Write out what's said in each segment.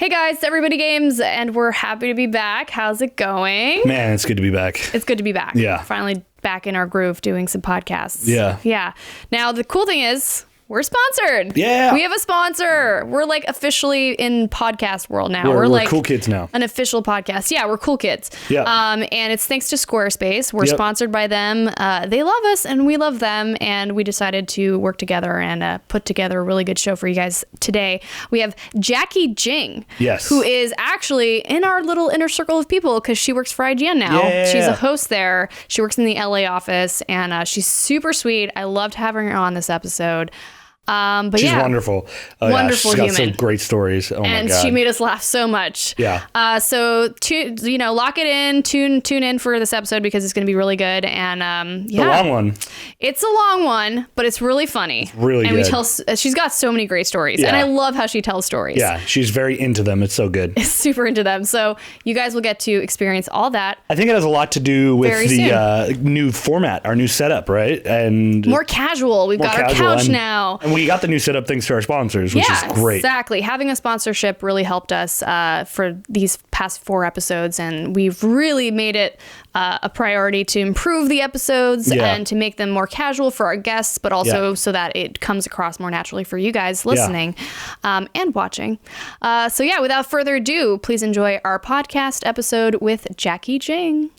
Hey guys, it's Everybody Games, and we're happy to be back. How's it going? Man, it's good to be back. It's good to be back. Yeah. Finally back in our groove doing some podcasts. Yeah. Yeah. Now, the cool thing is, we're sponsored. Yeah. We have a sponsor. We're like officially in podcast world now. We're like cool kids now. An official podcast. Yeah, we're cool kids. Yeah. And it's thanks to Squarespace. We're sponsored by them. They love us and we love them. And we decided to work together and put together a really good show for you guys today. We have Jacki Jing. Yes. Who is actually in our little inner circle of people because she works for IGN now. Yeah. She's a host there. She works in the LA office and she's super sweet. I loved having her on this episode. But she's wonderful. Wonderful she's got human. some great stories. Oh and my God. she made us laugh so much. Yeah. So lock it in, tune in for this episode because it's going to be really good. And It's a long one. It's a long one, but it's really funny. It's really and good. She's got so many great stories, and I love how she tells stories. Yeah, she's very into them. It's so good. Super into them. So you guys will get to experience all that. I think it has a lot to do with Very the new format, our new setup, right? And more casual. We've got our couch now. And we got the new setup thanks to our sponsors, which is great. Exactly. Having a sponsorship really helped us for these past 4 episodes, and we've really made it a priority to improve the episodes and to make them more casual for our guests, but also so that it comes across more naturally for you guys listening and watching. Without further ado, please enjoy our podcast episode with Jacki Jing.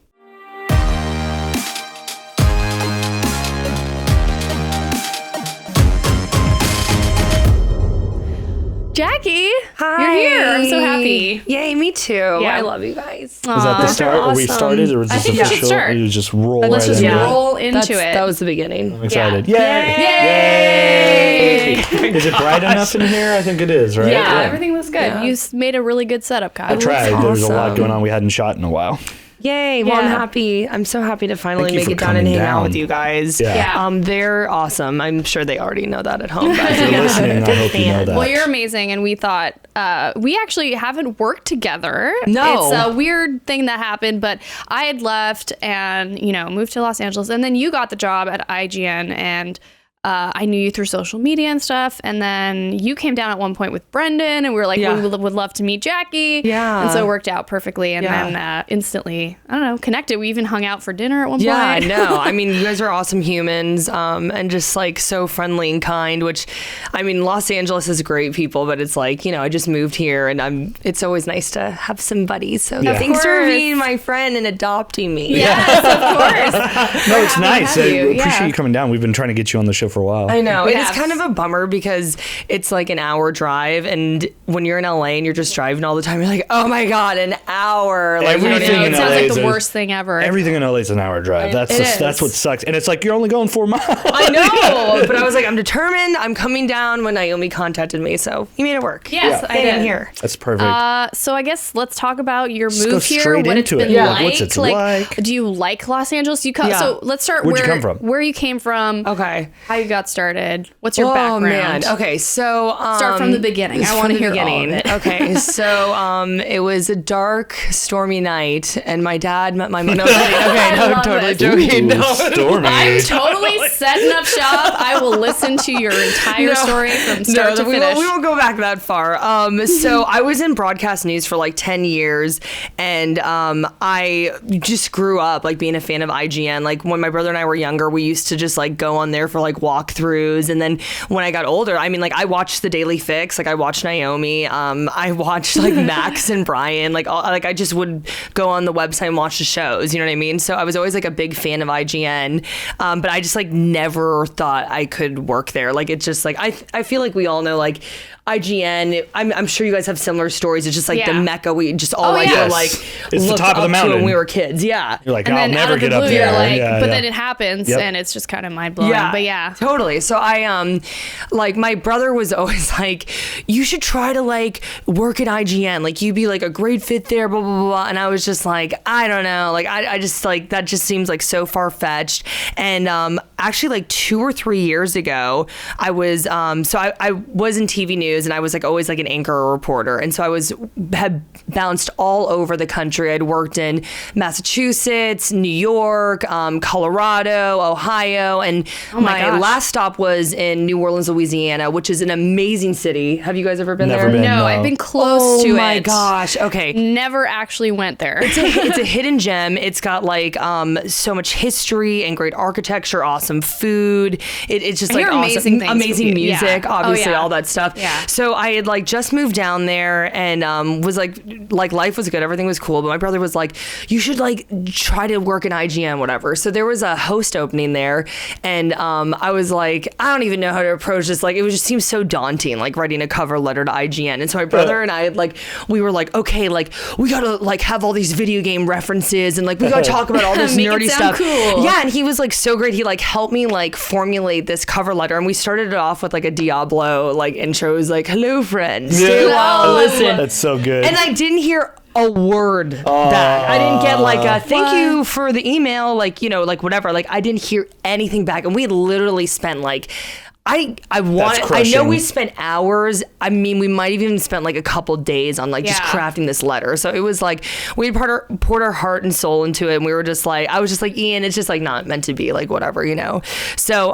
Jacki, hi. You're here. I'm so happy. Yay, me too. Yeah. I love you guys. Is that the start? Are we started, or was I this think we should official? start. You just roll Let's right just into it. roll into it. That was the beginning. I'm excited. Yeah. Yay! Is it bright enough in here? I think it is, right? Yeah, everything looks good. Yeah. You made a really good setup, Kyle. I tried. There's a lot awesome. going on we hadn't shot in a while. Yay. Well, I'm Yeah. happy. I'm so happy to finally Thank you make for it down and coming hang out down. with you guys. Yeah. They're awesome. I'm sure they already know that at home. But If you're listening, I hope you know that. Well, you're amazing, and we thought we actually haven't worked together. No. It's a weird thing that happened, but I had left and moved to Los Angeles, and then you got the job at IGN, and I knew you through social media and stuff, and then you came down at one point with Brendan, and we were like, we would love to meet Jacki. Yeah. And so it worked out perfectly, and then instantly, I don't know, connected. We even hung out for dinner at one Yeah, I point. know. I mean, you guys are awesome humans, and just like so friendly and kind, which, I mean, Los Angeles is great people, but it's like, I just moved here and it's always nice to have some buddies. So thanks for being my friend and adopting me. Yes, of course. No, it's nice. I have you. appreciate Yeah. you coming down. We've been trying to get you on the show for a while. I know. We It is have. kind of a bummer because it's like an hour drive, and when you're in LA and you're just driving all the time, you're like, oh my God, an hour. Like, Everything in It sounds LA like is the a- worst thing ever. Everything in LA is an hour drive. That's what sucks. And it's like you're only going 4 miles. I know, but I was like, I'm determined. I'm coming down when Naomi contacted me, so you made it work. Yes, I did. Here. That's perfect. So I guess let's talk about your Let's go move here, straight what it's into it. been Yeah. like. What's it like? Do you like Los Angeles? Yeah. So let's start Where'd you come from? where you came from, Okay. how you got started, what's your background. Man. Okay, so Start from the beginning. I want to hear all of it. Okay, so it was a dark, stormy night, and my dad met my mom. No, okay, no, I'm love totally this. joking. Ooh, No. stormy. I'm totally setting up shop. I will listen to your entire story from start to we finish. we won't go back that far. So I was in broadcast news for like 10 years, and I just grew up like being a fan of IGN. Like when my brother and I were younger, we used to just like go on there for like walkthroughs, and then when I got older, I mean, like I watched the Daily Fix, like I watched Naomi, I watched like Max and Brian, like I just would go on the website and watch the shows. You know what I mean? So I was always like a big fan of IGN, but I just like never thought I could work there. Like it's just like I feel like we all know like IGN. I'm sure you guys have similar stories. It's just like the mecca we just all yes. were like It's the looked top of the up to mountain. when we were kids. Yeah. You're like, and I'll then never out of the get up blue, there. you're like, Yeah, but yeah. then it happens, Yep. and it's just kind of mind blowing. But yeah, Totally. So I like my brother was always like, you should try to like work at IGN. Like you'd be like a great fit there, blah, blah, blah. And I was just like, I don't know. Like I just like, that just seems like so far fetched. And actually like 2 or 3 years ago, I was I was in TV news, and I was like always like an anchor or reporter, and so had bounced all over the country. I'd worked in Massachusetts, New York, Colorado, Ohio, and my last stop was in New Orleans, Louisiana, which is an amazing city. Have you guys ever been Never there? been. No, I've been close to it. Oh my gosh. Okay. Never actually went there. It's a hidden gem. It's got like so much history and great architecture, awesome food. It's just like awesome, amazing music, obviously all that stuff. Yeah. So I had like just moved down there and was like life was good, everything was cool. But my brother was like, you should like try to work in IGN, whatever. So there was a host opening there, and I was like, I don't even know how to approach this. Like it just seems so daunting, like writing a cover letter to IGN. And so my brother and I had like, we were like, okay, like we gotta like have all these video game references and like we gotta talk about all this nerdy stuff. Cool. Yeah, and he was like so great. He like helped me like formulate this cover letter, and we started it off with like a Diablo like intro. It was like, hello friends, stay well, listen. That's so good. And I didn't hear a word back. I didn't get like a thank you for the email, like, you know, like whatever. Like I didn't hear anything back, and we had literally spent like I know we spent hours. I mean, we might have even spent like a couple days on like just crafting this letter. So it was like we had poured our heart and soul into it, and we were just like, I was just like, Ian, it's just like not meant to be, like whatever, you know. So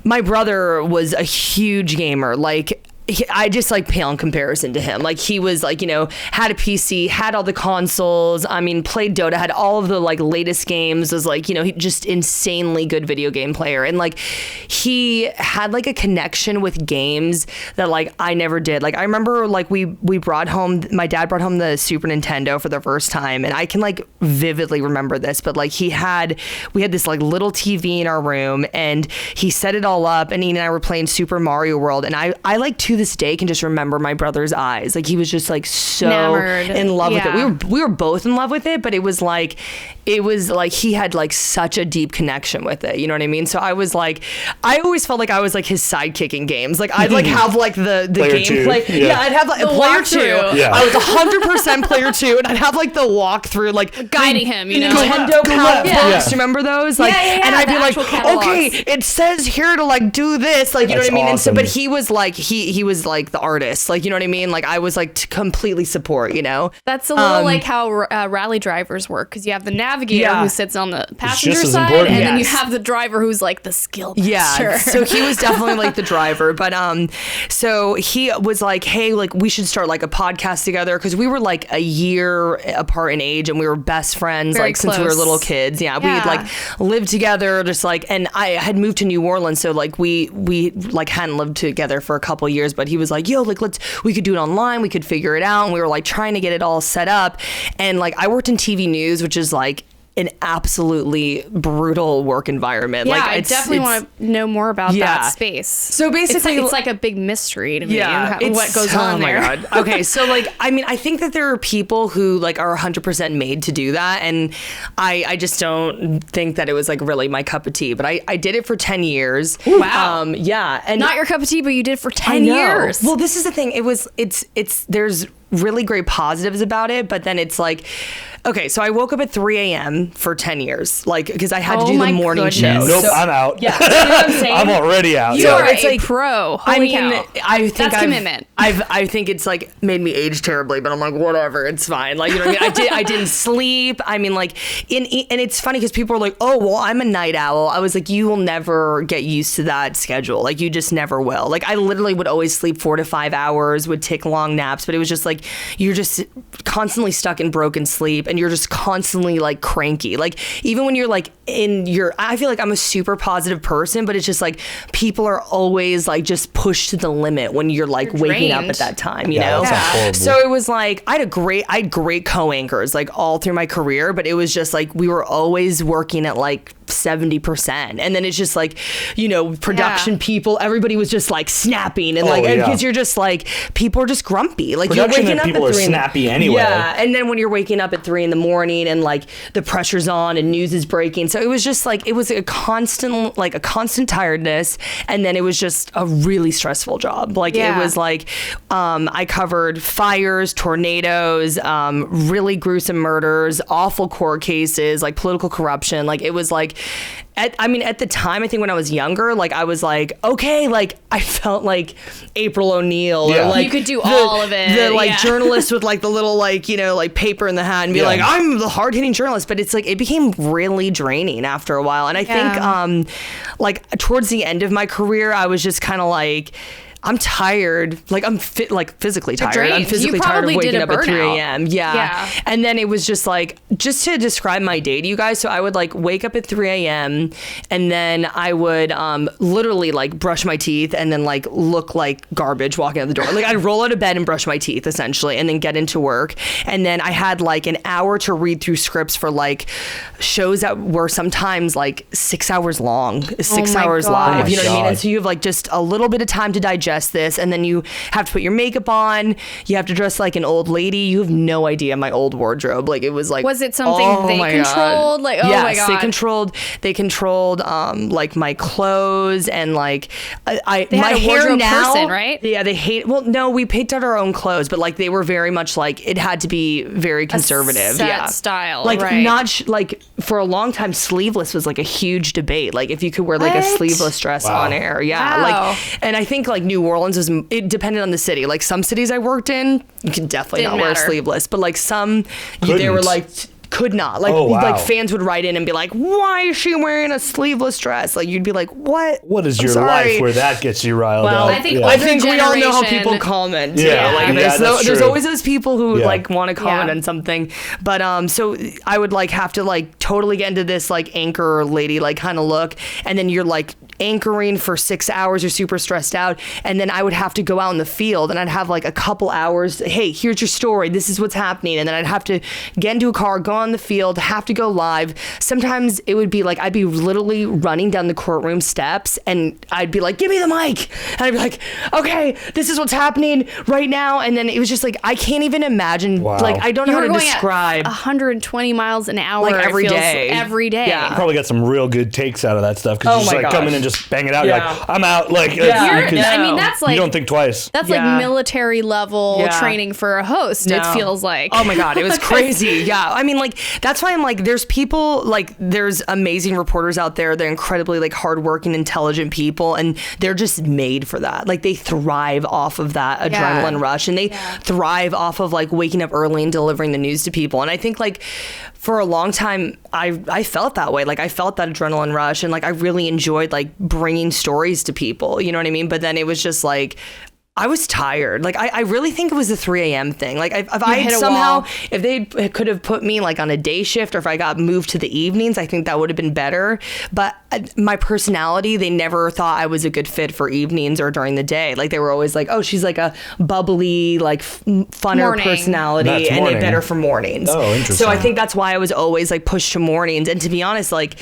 my brother was a huge gamer. Like I just like pale in comparison to him. Like he was like, you know, had a PC, had all the consoles. I mean, played Dota, had all of the like latest games, was like, you know, he just insanely good video game player. And like he had like a connection with games that like I never did. Like I remember like my dad brought home the Super Nintendo for the first time. And I can like vividly remember this, but like we had this like little TV in our room, and he set it all up, and Ian and I were playing Super Mario World. And I like to this day can just remember my brother's eyes. Like he was just like so enamored, in love with it. We were both in love with it, but it was like he had like such a deep connection with it. You know what I mean? So I was like, I always felt like I was like his sidekick in games. Like I'd like have like the gameplay. Yeah, I'd have like a player 2. Yeah. I was 100% player 2, and I'd have like the walkthrough, like guiding him, you know. Nintendo books. Remember those? Like, and I'd be like, catalogs. Okay, it says here to like do this, like you know what I mean. Awesome. And so, but he was like he was like the artist, like you know what I mean. Like I was like to completely support, you know. That's a little like how rally drivers work, because you have the navigator who sits on the passenger side, important. and then you have the driver who's like the skill master. Yeah, so he was definitely like the driver, but so he was like, hey, like we should start like a podcast together, because we were like a year apart in age, and we were best friends like since we were little kids. Yeah, we had like lived together, just like, and I had moved to New Orleans, so like we like hadn't lived together for a couple years, but he was like, yo, like we could do it online, we could figure it out, and we were like trying to get it all set up. And like I worked in TV news, which is like an absolutely brutal work environment. Yeah, like I definitely want to know more about that space. So basically, it's like a big mystery to me. Yeah, what goes on there. Oh my God. Okay, so like, I mean, I think that there are people who like are 100% made to do that, and I just don't think that it was like really my cup of tea. But I did it for 10 years. Ooh, wow. Yeah, and not your cup of tea, but you did it for 10 years. Well, this is the thing. It's there's really great positives about it, but then it's like, okay, so I woke up at 3 a.m. for 10 years, like, because I had to do the morning show. Nope, I'm out. Yeah, you know what I'm saying? I'm already out. You are it's a like, pro. I Holy mean, cow. I think that's commitment. I think it's like made me age terribly, but I'm like, whatever, it's fine. Like, you know what I mean? I didn't sleep. I mean, like, and it's funny because people are like, oh, well, I'm a night owl. I was like, you will never get used to that schedule. Like, you just never will. Like, I literally would always sleep 4 to 5 hours, would take long naps, but it was just like, you're just constantly stuck in broken sleep, and you're just constantly like cranky. Like, even when you're like I feel like I'm a super positive person, but it's just like people are always like just pushed to the limit when you're like waking up at that time, you know? So it was like, I had great co-anchors like all through my career, but it was just like, we were always working at like 70%. And then it's just like, you know, production people, everybody was just like snapping and because you're just like, people are just grumpy. Like, production, you're waking up people at are snappy anyway. Yeah. And then when you're waking up at 3 a.m. and like the pressure's on and news is breaking. So it was just like, it was a constant tiredness. And then it was just a really stressful job. Like it was like, I covered fires, tornadoes, really gruesome murders, awful court cases, like political corruption. Like it was like like, at the time, I think when I was younger, like I was like, okay, like I felt like April O'Neil, or like you could do all of it. The like journalist with like the little like, you know, like paper in the hat and be like, I'm the hard hitting journalist. But it's like, it became really draining after a while. And I think like towards the end of my career, I was just kind of like, I'm tired. Like I'm physically tired. I'm physically tired of waking up at 3 a.m. Yeah. And then it was just like, just to describe my day to you guys. So I would like wake up at 3 a.m. and then I would literally like brush my teeth and then like look like garbage walking out the door. Like I'd roll out of bed and brush my teeth essentially and then get into work. And then I had like an hour to read through scripts for like shows that were sometimes like 6 hours long, 6 hours live. You know what I mean? And so you have like just a little bit of time to digest this, and then you have to put your makeup on, you have to dress like an old lady. You have no idea my old wardrobe. Like it was like, was it something they controlled? Like, oh my God. They controlled like my clothes and like they my had a hair wardrobe now, person, right? Yeah, no, we picked out our own clothes, but like they were very much like, it had to be very conservative. A set style. Like right. not like for a long time sleeveless was like a huge debate. Like if you could wear like a sleeveless dress on air. Yeah. Like, and I think like New Orleans it depended on the city. Like some cities I worked in, you can definitely not wear sleeveless, but like some, they were like, could not. Like, like fans would write in and be like, why is she wearing a sleeveless dress? Like you'd be like, what is your life where that gets you riled up? I think we all know how people comment. There's always those people who like want to comment on something. But so I would like have to like totally get into this like anchor lady like kind of look, and then you're like anchoring for 6 hours. You're super stressed out, and then I would have to go out in the field and I'd have like a couple hours. Hey, here's your story. This is what's happening. And then I'd have to get into a car, go on the field, have to go live. Sometimes it would be like I'd be literally running down the courtroom steps and I'd be like, give me the mic, and I'd be like, okay, this is what's happening right now. And then it was just like, I can't even imagine. Like I don't know how to describe 120 miles an hour like every day. Yeah. You probably got some real good takes out of that stuff because you just like come in and just bang it out. You're like, I'm out. Like I mean, that's like, you don't think twice. That's like military level training for a host. It feels like. Oh my God, it was crazy. Yeah, I mean, like that's why I'm like, there's people like, there's amazing reporters out there. They're incredibly like hardworking, intelligent people, and they're just made for that. Like they thrive off of that adrenaline rush, and they thrive off of like waking up early and delivering the news to people. And I think like for a long time, I felt that way. Like I felt that adrenaline rush, and like I really enjoyed like bringing stories to people. You know what I mean? But then it was just like, I was tired. Like I really think it was the 3 a.m. thing. Like if they could have put me like on a day shift, or if I got moved to the evenings, I think that would have been better. But my personality, they never thought I was a good fit for evenings or during the day. Like they were always like, oh, she's like a bubbly, like funner personality, and it better for mornings. Oh, interesting. So I think that's why I was always like pushed to mornings. And to be honest, like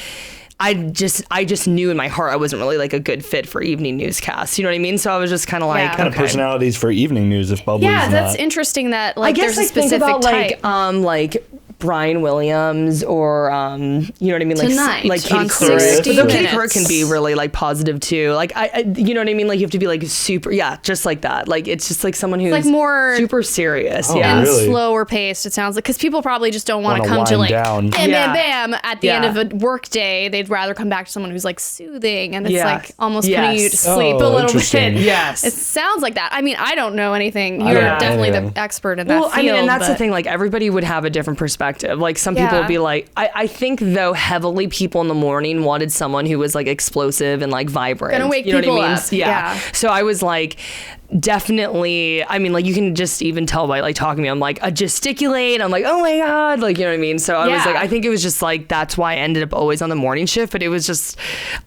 I just knew in my heart I wasn't really like a good fit for evening newscasts. You know what I mean? So I was just kind of like, what kind of personalities for evening news if bubbly? Yeah, that's interesting. That like I guess there's a specific think about type. like Brian Williams, or you know what I mean, like Tonight, like Katie Couric. Though Katie Couric can be really like positive too. Like I you know what I mean, like you have to be like super, just like that. Like it's just like someone who's like more super serious, and really? slower paced. It sounds like, because people probably just don't want to come to like bam, bam at the end of a work day. They'd rather come back to someone who's like soothing, and it's like almost putting you to sleep a little bit. Yes, it sounds like that. I mean, I don't know anything. You're definitely the expert in that field. I mean, and that's the thing. Like everybody would have a different perspective. Like some people would be like, I think though heavily people in the morning wanted someone who was like explosive and like vibrant. Gonna wake people up. Yeah. So I was like, definitely, I mean, like you can just even tell by like talking to me, I'm like, I gesticulate, I'm like, oh my God, like, you know what I mean? So I was like, I think it was just like, that's why I ended up always on the morning shift. But it was just,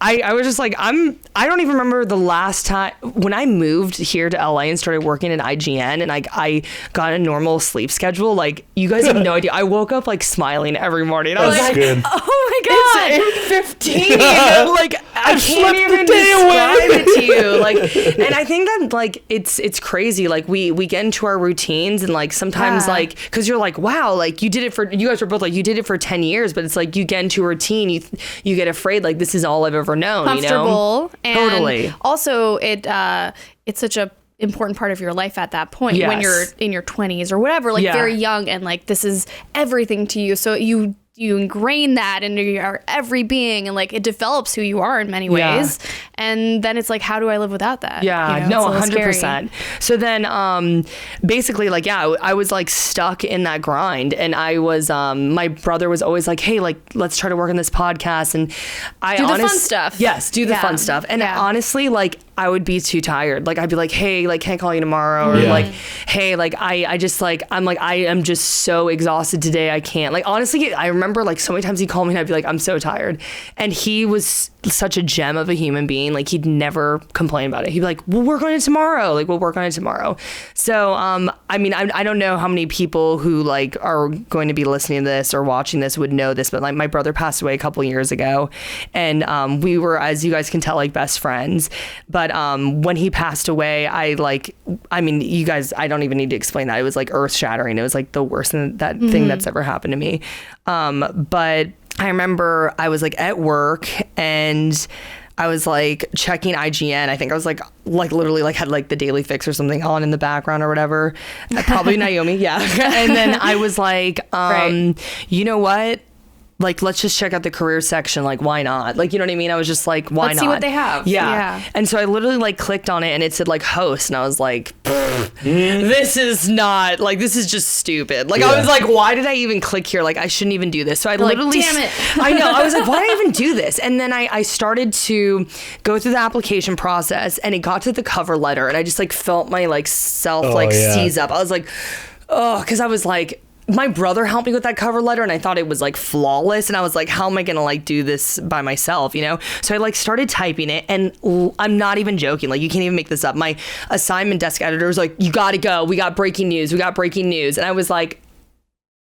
I was just like, I don't even remember the last time when I moved here to LA and started working at IGN, and I got a normal sleep schedule. Like you guys have no idea. I woke up like smiling every morning. I was like, good. oh my God, it's 8:15. Like I can't even describe it to you. Like, and I think that like, it's crazy. Like we get into our routines, and like sometimes like, cause you're like, wow, like you guys were both like, you did it for 10 years, but it's like you get into a routine, you get afraid, like this is all I've ever known. Comfortable. You know? And totally. Also it's such a important part of your life at that point when you're in your 20s or whatever, like very young, and like this is everything to you. So you you ingrain that into your every being, and like it develops who you are in many ways. And then it's like, how do I live without that? Yeah, no, 100%. So then basically like, I was like stuck in that grind, and I was, my brother was always like, hey, like, let's try to work on this podcast. And I do the fun stuff. Yes, do the fun stuff. And honestly, like, I would be too tired. Like, I'd be like, hey, like, can't call you tomorrow. Or like, hey, like, I just like, I'm like, I am just so exhausted today. I can't. Like, honestly, I remember like so many times he'd call me and I'd be like, I'm so tired. And he was such a gem of a human being. Like, he'd never complain about it. He'd be like, we'll work on it tomorrow. Like, we'll work on it tomorrow. So, I mean, I don't know how many people who like are going to be listening to this or watching this would know this, but like my brother passed away a couple years ago, and we were, as you guys can tell, like best friends. But when he passed away, I mean, you guys, I don't even need to explain that. It was like earth shattering. It was like the worst thing that's ever happened to me. But I remember I was like at work and I was like checking IGN. I think I was like literally like had like the Daily Fix or something on in the background or whatever. Probably Naomi. Yeah. And then I was like, you know what? Like, let's just check out the career section. Like, why not? Like, you know what I mean? I was just like, why not? Let's see what they have. Yeah. And so I literally like clicked on it and it said like host. And I was like, this is not like, this is just stupid. Like, I was like, why did I even click here? Like, I shouldn't even do this. So I literally, damn it. I know. I was like, why did I even do this? And then I started to go through the application process, and it got to the cover letter, and I just like felt my like self seize up. I was like, oh, because I was like, my brother helped me with that cover letter and I thought it was like flawless, and I was like, how am I gonna like do this by myself, you know? So I like started typing it, and I'm not even joking, like you can't even make this up. My assignment desk editor was like, you gotta go, we got breaking news. And I was like,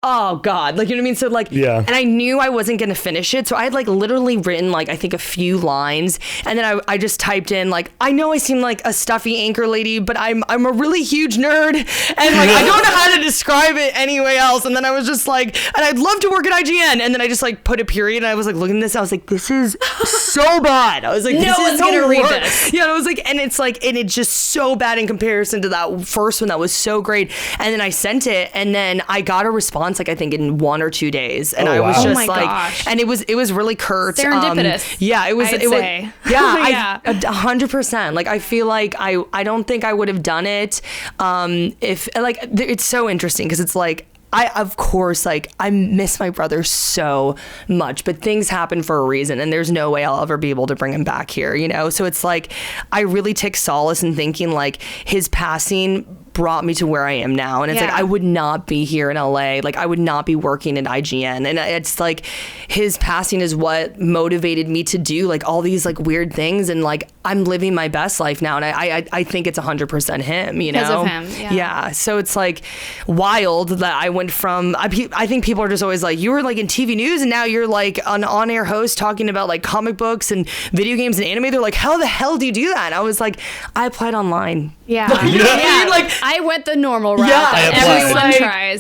oh God, like, you know what I mean? So like, and I knew I wasn't going to finish it. So I had like literally written like, I think a few lines, and then I just typed in like, I know I seem like a stuffy anchor lady, but I'm a really huge nerd, and like, I don't know how to describe it anyway else. And then I was just like, and I'd love to work at IGN. And then I just like put a period, and I was like looking at this, I was like, this is so bad. I was like, no one's going to read this. Yeah, I was like, and it's like, and it's just so bad in comparison to that first one that was so great. And then I sent it, and then I got a response like I think in 1 or 2 days, and I was just like, gosh. And it was really curt. Serendipitous. It was 100%. Like, I feel like I don't think I would have done it if like, it's so interesting because it's like, of course, like, I miss my brother so much, but things happen for a reason, and there's no way I'll ever be able to bring him back here, you know? So it's like, I really take solace in thinking like his passing brought me to where I am now. And it's like, I would not be here in LA. Like, I would not be working at IGN. And it's like, his passing is what motivated me to do like all these like weird things. And like, I'm living my best life now. And I think it's 100% him, you know? Because of him. Yeah. So it's like wild that I went from, I think people are just always like, you were like in TV news and now you're like an on-air host talking about like comic books and video games and anime. They're like, how the hell do you do that? And I was like, I applied online. Yeah. You know what I mean? Like, I went the normal route Yeah, that everyone like, tries.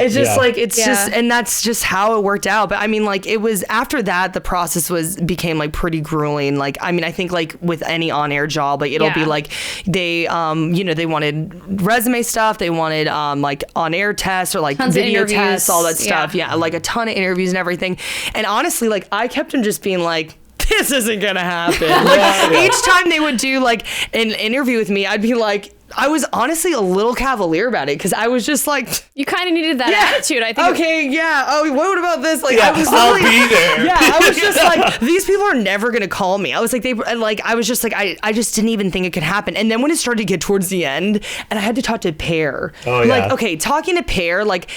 It's just like, it's just, and that's just how it worked out. But I mean, like, it was after that, the process became like pretty grueling. Like, I mean, I think like with any on-air job, like it'll be like they, you know, they wanted resume stuff. They wanted like on-air tests or like tons video tests, all that stuff. Yeah. Like a ton of interviews and everything. And honestly, like I kept him just being like, this isn't gonna happen. Like each time they would do like an interview with me, I'd be like, I was honestly a little cavalier about it because I was just like, you kind of needed that attitude, I think. Okay, yeah. Oh, what about this? Like, I was I'll be there. Yeah, I was just like, these people are never gonna call me. I was like, I was just like, I just didn't even think it could happen. And then when it started to get towards the end, and I had to talk to Pear. Oh yeah. Like, okay, talking to Pear, like.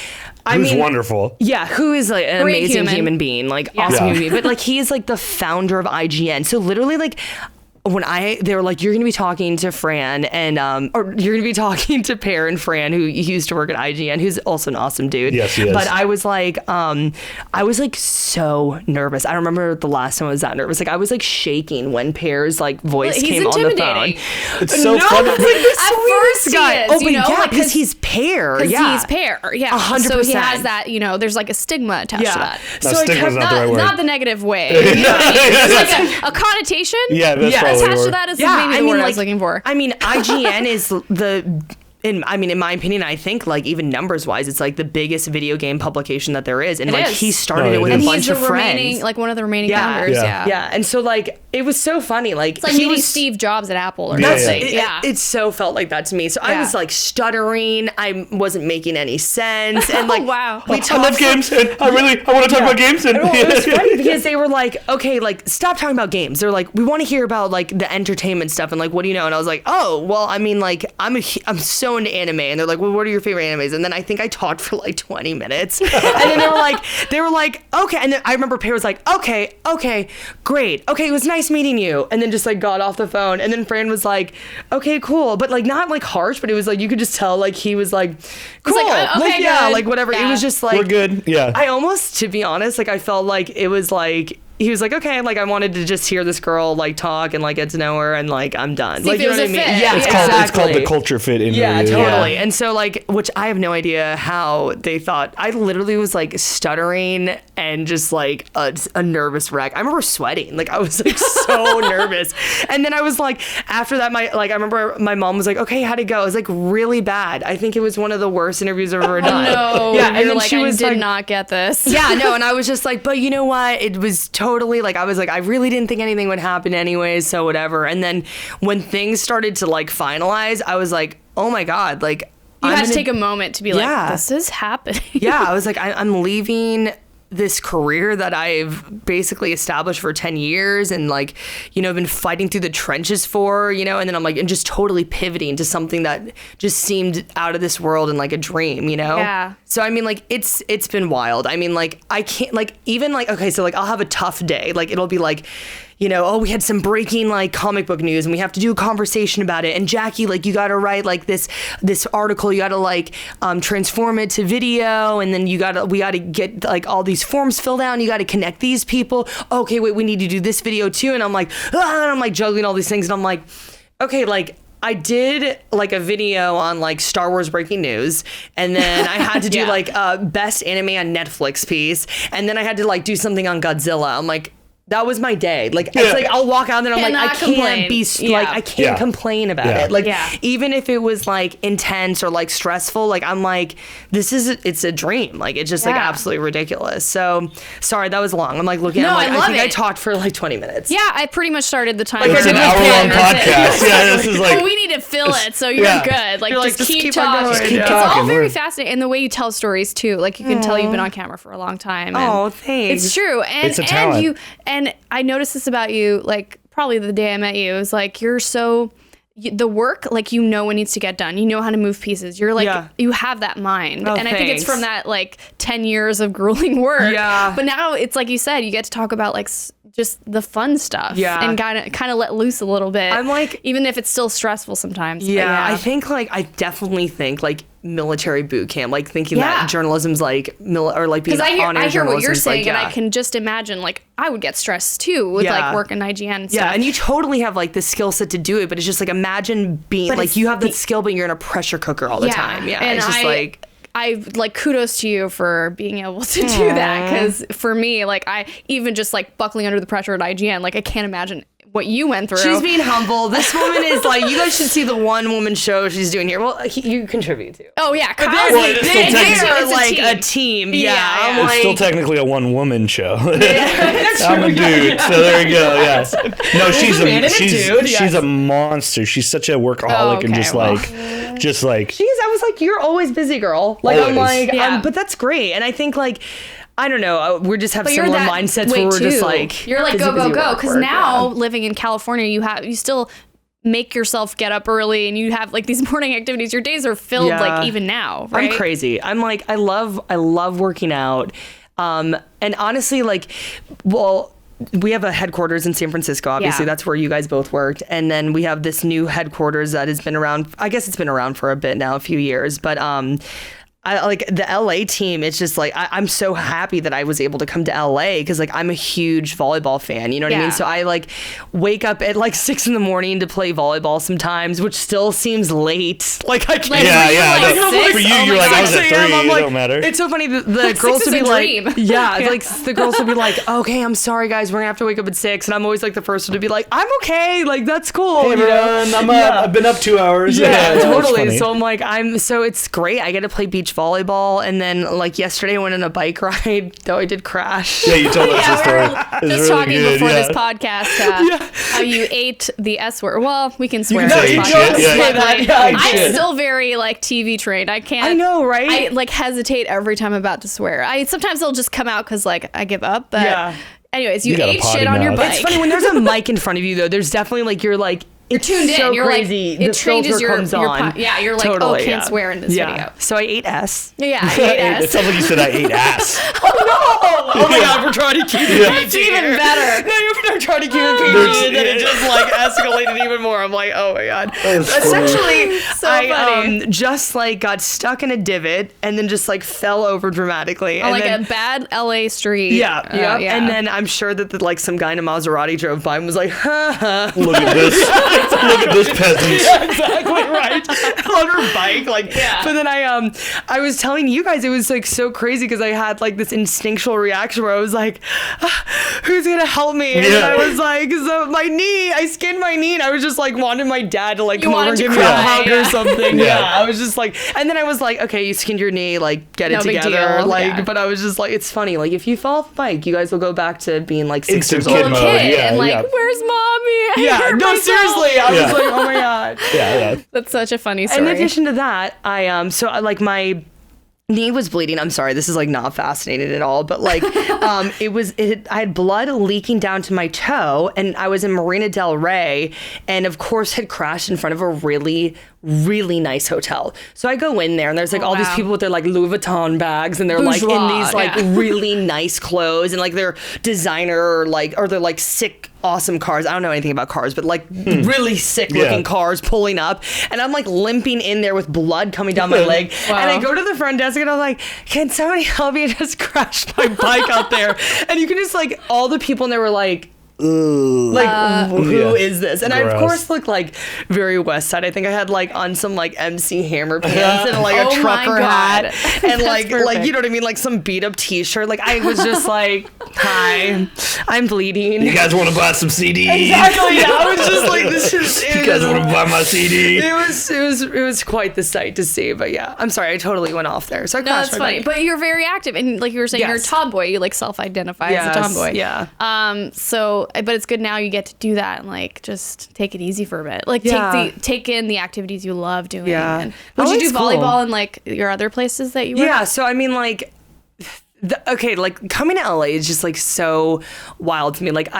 Who's wonderful. Yeah, who is like an Great amazing human being, like awesome human being. But like he is like the founder of IGN. So literally like when they were like, you're gonna be talking to Fran and or you're gonna be talking to Pear and Fran, who used to work at IGN, who's also an awesome dude. Yes, he is. But I was like so nervous. I remember the last time I was that nervous. Like I was like shaking when Pear's like voice came on the phone. It's so funny. It's like the At first sweetest guy. he is, Oh, but you know, yeah, like, because he's Pear. Because Yeah, he's Pear. Yeah. 100%. So he has that, you know, there's like a stigma attached to that. No, So I stigma's kept not the right word. Not the negative way. You know what I mean? It's like a connotation. Yeah, that's probably attached the to word. that is maybe the word I was looking for. I mean, IGN is in my opinion, I think like even numbers wise, it's like the biggest video game publication that there is. And like he started it with a bunch of friends. Like one of the remaining founders. Yeah. And so like it was so funny. Like it's like meeting Steve Jobs at Apple or something. It so felt like that to me. So I was like stuttering. I wasn't making any sense. And like wow. I love games and I want to talk about games. And it was funny because they were like, okay, like stop talking about games. They're like, we want to hear about like the entertainment stuff and like what do you know? And I was like, oh, well, I mean like I'm so into anime. And they're like, well, what are your favorite animes? And then I think I talked for like 20 minutes. And then they were like, okay. And then I remember Pear was like, okay, great. Okay, it was nice meeting you. And then just like got off the phone. And then Fran was like, okay, cool. But like not like harsh, but it was like you could just tell like he was like, cool. Okay, yeah, good. like whatever. Yeah. It was just like we're good. Yeah. I almost, to be honest, like I felt like it was like he was like, okay, like I wanted to just hear this girl like talk and like get to know her and like I'm done. See like if it was a fit. Yeah, it's called the culture fit interview. Yeah, totally. And so like, which I have no idea how they thought. I literally was like stuttering and just like a nervous wreck. I remember sweating. Like I was like so nervous. And then I was like, after that, I remember my mom was like, okay, how'd it go? It was like really bad. I think it was one of the worst interviews I've ever done. No. Yeah, and then like, I did not get this. Yeah, no. And I was just like, but you know what? It was totally like, I was like, I really didn't think anything would happen anyways, so whatever. And then when things started to like finalize, I was like, oh my God, like you had to take a moment to be like, this is happening. Yeah, I was like, I'm leaving this career that I've basically established for 10 years and like, you know, been fighting through the trenches for, you know, and then I'm like, and just totally pivoting to something that just seemed out of this world and like a dream, you know? Yeah. So, I mean, like, it's been wild. I mean, like, I can't, like, even like, okay, so like, I'll have a tough day. Like, it'll be like, you know, oh, we had some breaking like comic book news and we have to do a conversation about it. And Jacki, like, you got to write like this article, you got to like transform it to video. And then we got to get like all these forms filled out and you got to connect these people. Okay, wait, we need to do this video too. And I'm like, and I'm like juggling all these things. And I'm like, okay, like, I did like a video on like Star Wars breaking news, and then I had to do like best anime on Netflix piece, and then I had to like do something on Godzilla. I'm like, that was my day. Like, it's like I'll walk out there and I'm like, I can't be like, I can't complain about it. Like, even if it was like intense or like stressful, like I'm like, it's a dream. Like, it's just like absolutely ridiculous. So sorry, that was long. I'm like looking. I'm like, I think I talked for like 20 minutes. Yeah, I pretty much started the time. Like, it's an hour-long podcast. Yeah, this is like. Oh, we need to fill it, so you're good. Like, just keep talking. Just keep It's talking. all very fascinating, and the way you tell stories too. Like, you can tell you've been on camera for a long time. Oh, thanks. It's true, and it's a talent. And I noticed this about you, like probably the day I met you. It was like the work, like you know what needs to get done. You know how to move pieces. You're like you have that mind, and I think it's from that like 10 years of grueling work. Yeah. But now it's like you said, you get to talk about like just the fun stuff. Yeah. And kind of let loose a little bit. I'm like, even if it's still stressful sometimes. Yeah. I think like I definitely think like military boot camp, like thinking that journalism's like or like being on air. I hear what you're saying, and I can just imagine like I would get stressed too with like work in IGN and stuff. Yeah, and you totally have like the skill set to do it, but it's just like imagine being like you have that skill, but you're in a pressure cooker all the time. Yeah, and it's just I like kudos to you for being able to do that, because for me, like I even just like buckling under the pressure at IGN, like I can't imagine what you went through. She's being humble. This woman is like, you guys should see the one woman show she's doing here. Well, you contribute to. Oh yeah, they're like a team. Yeah. It's still technically a one woman show. I'm a dude, so there you go. Yes. No, she's a monster. She's such a workaholic and just like. I was like, you're always busy, girl. Like always. I'm like, but that's great. And I think like, I don't know. We just have similar mindsets where we're just like, you're like, go. Because now living in California, you still make yourself get up early and you have like these morning activities. Your days are filled like even now, right? I'm crazy. I'm like, I love working out. And honestly, like, well, we have a headquarters in San Francisco. Obviously, that's where you guys both worked. And then we have this new headquarters that has been around. I guess it's been around for a bit now, a few years. But I like the LA team. It's just like I'm so happy that I was able to come to LA because like I'm a huge volleyball fan. You know what I mean? So I like wake up at like 6 a.m. to play volleyball sometimes, which still seems late. Like I can't. For you, you're like I was at 3. It don't matter. It's so funny. The girls would be like, like the girls would be like, okay, I'm sorry guys, we're gonna have to wake up at 6, and I'm always like the first one to be like, I'm okay, like that's cool. Hey, everyone, I'm up. I've been up 2 hours. Yeah, totally. So I'm like, so it's great. I get to play beach volleyball, and then like yesterday I went on a bike ride, though I did crash. Yeah, you told us the story. Just really talking good, before this podcast how you ate the S word. Well, we can swear. I'm still very like TV trained. I can't. I know, right? I like hesitate every time I'm about to swear. Sometimes it'll just come out because like I give up. But anyways, you ate shit on your bike. It's funny when there's a mic in front of you though. There's definitely like you're tuned in. You're crazy. Like, it changes your you're like, totally, can't swear in this video. So I ate S. Yeah, I ate S. It sounds like you said I ate ass. Oh my god, we're trying to keep it PG. It's even better. No, you're trying to keep it PG, and then it just like escalated even more. I'm like, oh my god. Essentially, I just like got stuck in a divot and then just like fell over dramatically. On like a bad LA street. Yeah. And then I'm sure that like some guy in a Maserati drove by and was like, look at this. Look at this peasant. Yeah, exactly right. On her bike, But then I was telling you guys, it was like so crazy because I had like this instinctual reaction where I was like, who's gonna help me? And I was like, so my knee. I skinned my knee, and I was just like wanted my dad to like come over and give me a hug or something. I was just like, and then I was like, okay, you skinned your knee, like get it together, But I was just like, it's funny, like if you fall off a bike, you guys will go back to being like 6 years old. And like, where's mommy? No, seriously. I was like, oh my god. That's such a funny story. In addition to that, my knee was bleeding. I'm sorry, this is like not fascinating at all, but like I had blood leaking down to my toe, and I was in Marina Del Rey, and of course had crashed in front of a really nice hotel. So I go in there, and there's like all these people with their like Louis Vuitton bags, and they're like in these like really nice clothes, and like they're designer or they're like sick awesome cars. I don't know anything about cars, but like really sick looking cars pulling up, and I'm like limping in there with blood coming down my leg. And I go to the front desk and I'm like, can somebody help me? I just crashed my bike out there. And you can just like, all the people in there were like, who is this? And I of course look like very West Side. I think I had like on some like MC Hammer pants and like a trucker hat and like you know what I mean, like some beat up t-shirt. Like I was just like, hi, I'm bleeding. You guys want to buy some CDs? Exactly. I was just like, this is. You guys want to buy my CD? It was quite the sight to see. But yeah, I'm sorry, I totally went off there. So I crashed that's funny. bike. But you're very active, and like you were saying, you're a tomboy. You like self-identify as a tomboy. Yeah. So, but it's good now you get to do that and like just take it easy for a bit. Like take in the activities you love doing. Yeah. And would you do volleyball in like your other places that you were? Yeah. So I mean, like. Like coming to LA is just like so wild to me. Like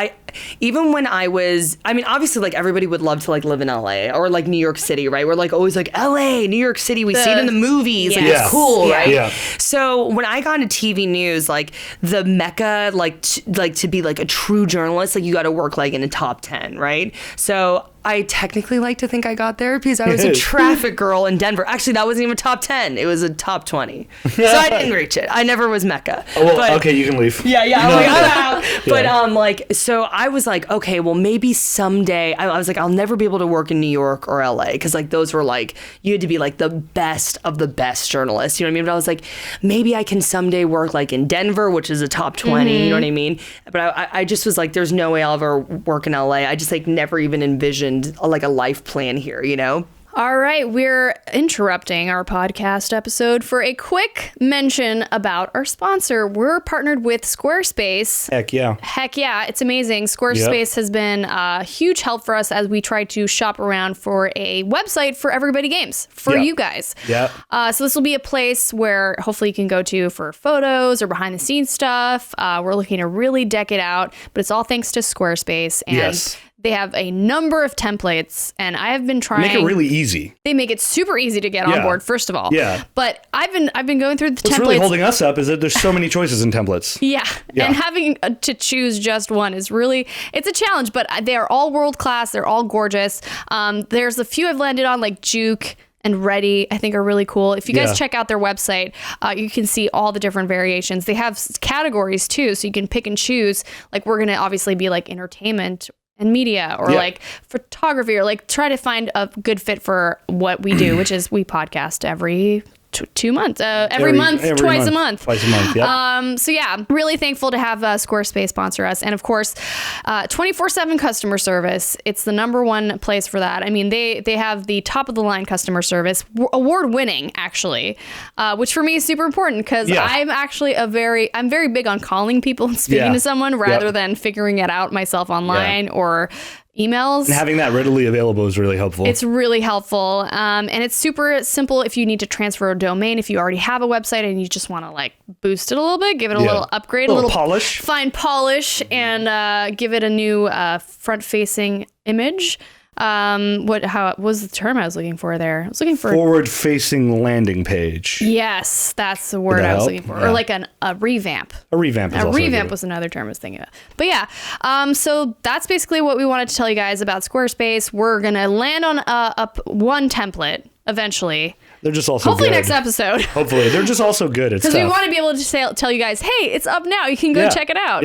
even when obviously like everybody would love to like live in LA or like New York City, right? We're like always like LA, New York City. We see it in the movies. Like it's cool, right? Yeah. So when I got into TV news, like the Mecca, like to be like a true journalist, like you got to work like in the top 10, right? So I technically like to think I got there because I was a traffic girl in Denver. Actually, that wasn't even top 10. It was a top 20. So I didn't reach it. I never was Mecca. Oh, well, okay, you can leave. Yeah. I'm out. But so I was like, okay, well maybe someday. I was like, I'll never be able to work in New York or LA because like those were like, you had to be like the best of the best journalists. You know what I mean? But I was like, maybe I can someday work like in Denver, which is a top 20. You know what I mean? But I just was like, there's no way I'll ever work in LA. I just like never even envisioned like a life plan here, you know? All right, we're interrupting our podcast episode for a quick mention about our sponsor. We're partnered with Squarespace. Heck yeah. It's amazing. Squarespace has been a huge help for us as we try to shop around for a website for Everybody Games for you guys. So this will be a place where hopefully you can go to for photos or behind the scenes stuff. We're looking to really deck it out, but it's all thanks to Squarespace. And they have a number of templates, and I have been trying. Make it really easy. They make it super easy to get on board, first of all. Yeah. But I've been going through the templates. What's really holding us up is that there's so many choices in templates. Yeah. And having to choose just one is really, it's a challenge, but they are all world class. They're all gorgeous. There's a few I've landed on, like Juke and ready, I think are really cool. If you guys check out their website, you can see all the different variations. They have categories too, so you can pick and choose. Like we're going to obviously be like entertainment and media or like photography, or like try to find a good fit for what we do, which is we podcast every 2 months, every month, twice a month. So yeah, really thankful to have Squarespace sponsor us. And of course, 24/7 customer service. It's the number one place for that. I mean, they have the top of the line customer service, award winning actually, which for me is super important because I'm actually I'm very big on calling people and speaking to someone rather than figuring it out myself online or emails. And having that readily available is really helpful. It's really helpful. And it's super simple if you need to transfer a domain, if you already have a website and you just want to like boost it a little bit, give it a little upgrade, a little polish, fine polish, and give it a new front facing image. What was the term I was looking for there? I was looking for forward-facing landing page. Yes, that's the word I was looking for. Or like a revamp. A revamp. A revamp was another term I was thinking of. But yeah, so that's basically what we wanted to tell you guys about Squarespace. We're gonna land on one template eventually. They're just also hopefully good. Next episode. Hopefully they're just also good. It's because we want to be able to tell you guys, hey, it's up now. You can go check it out.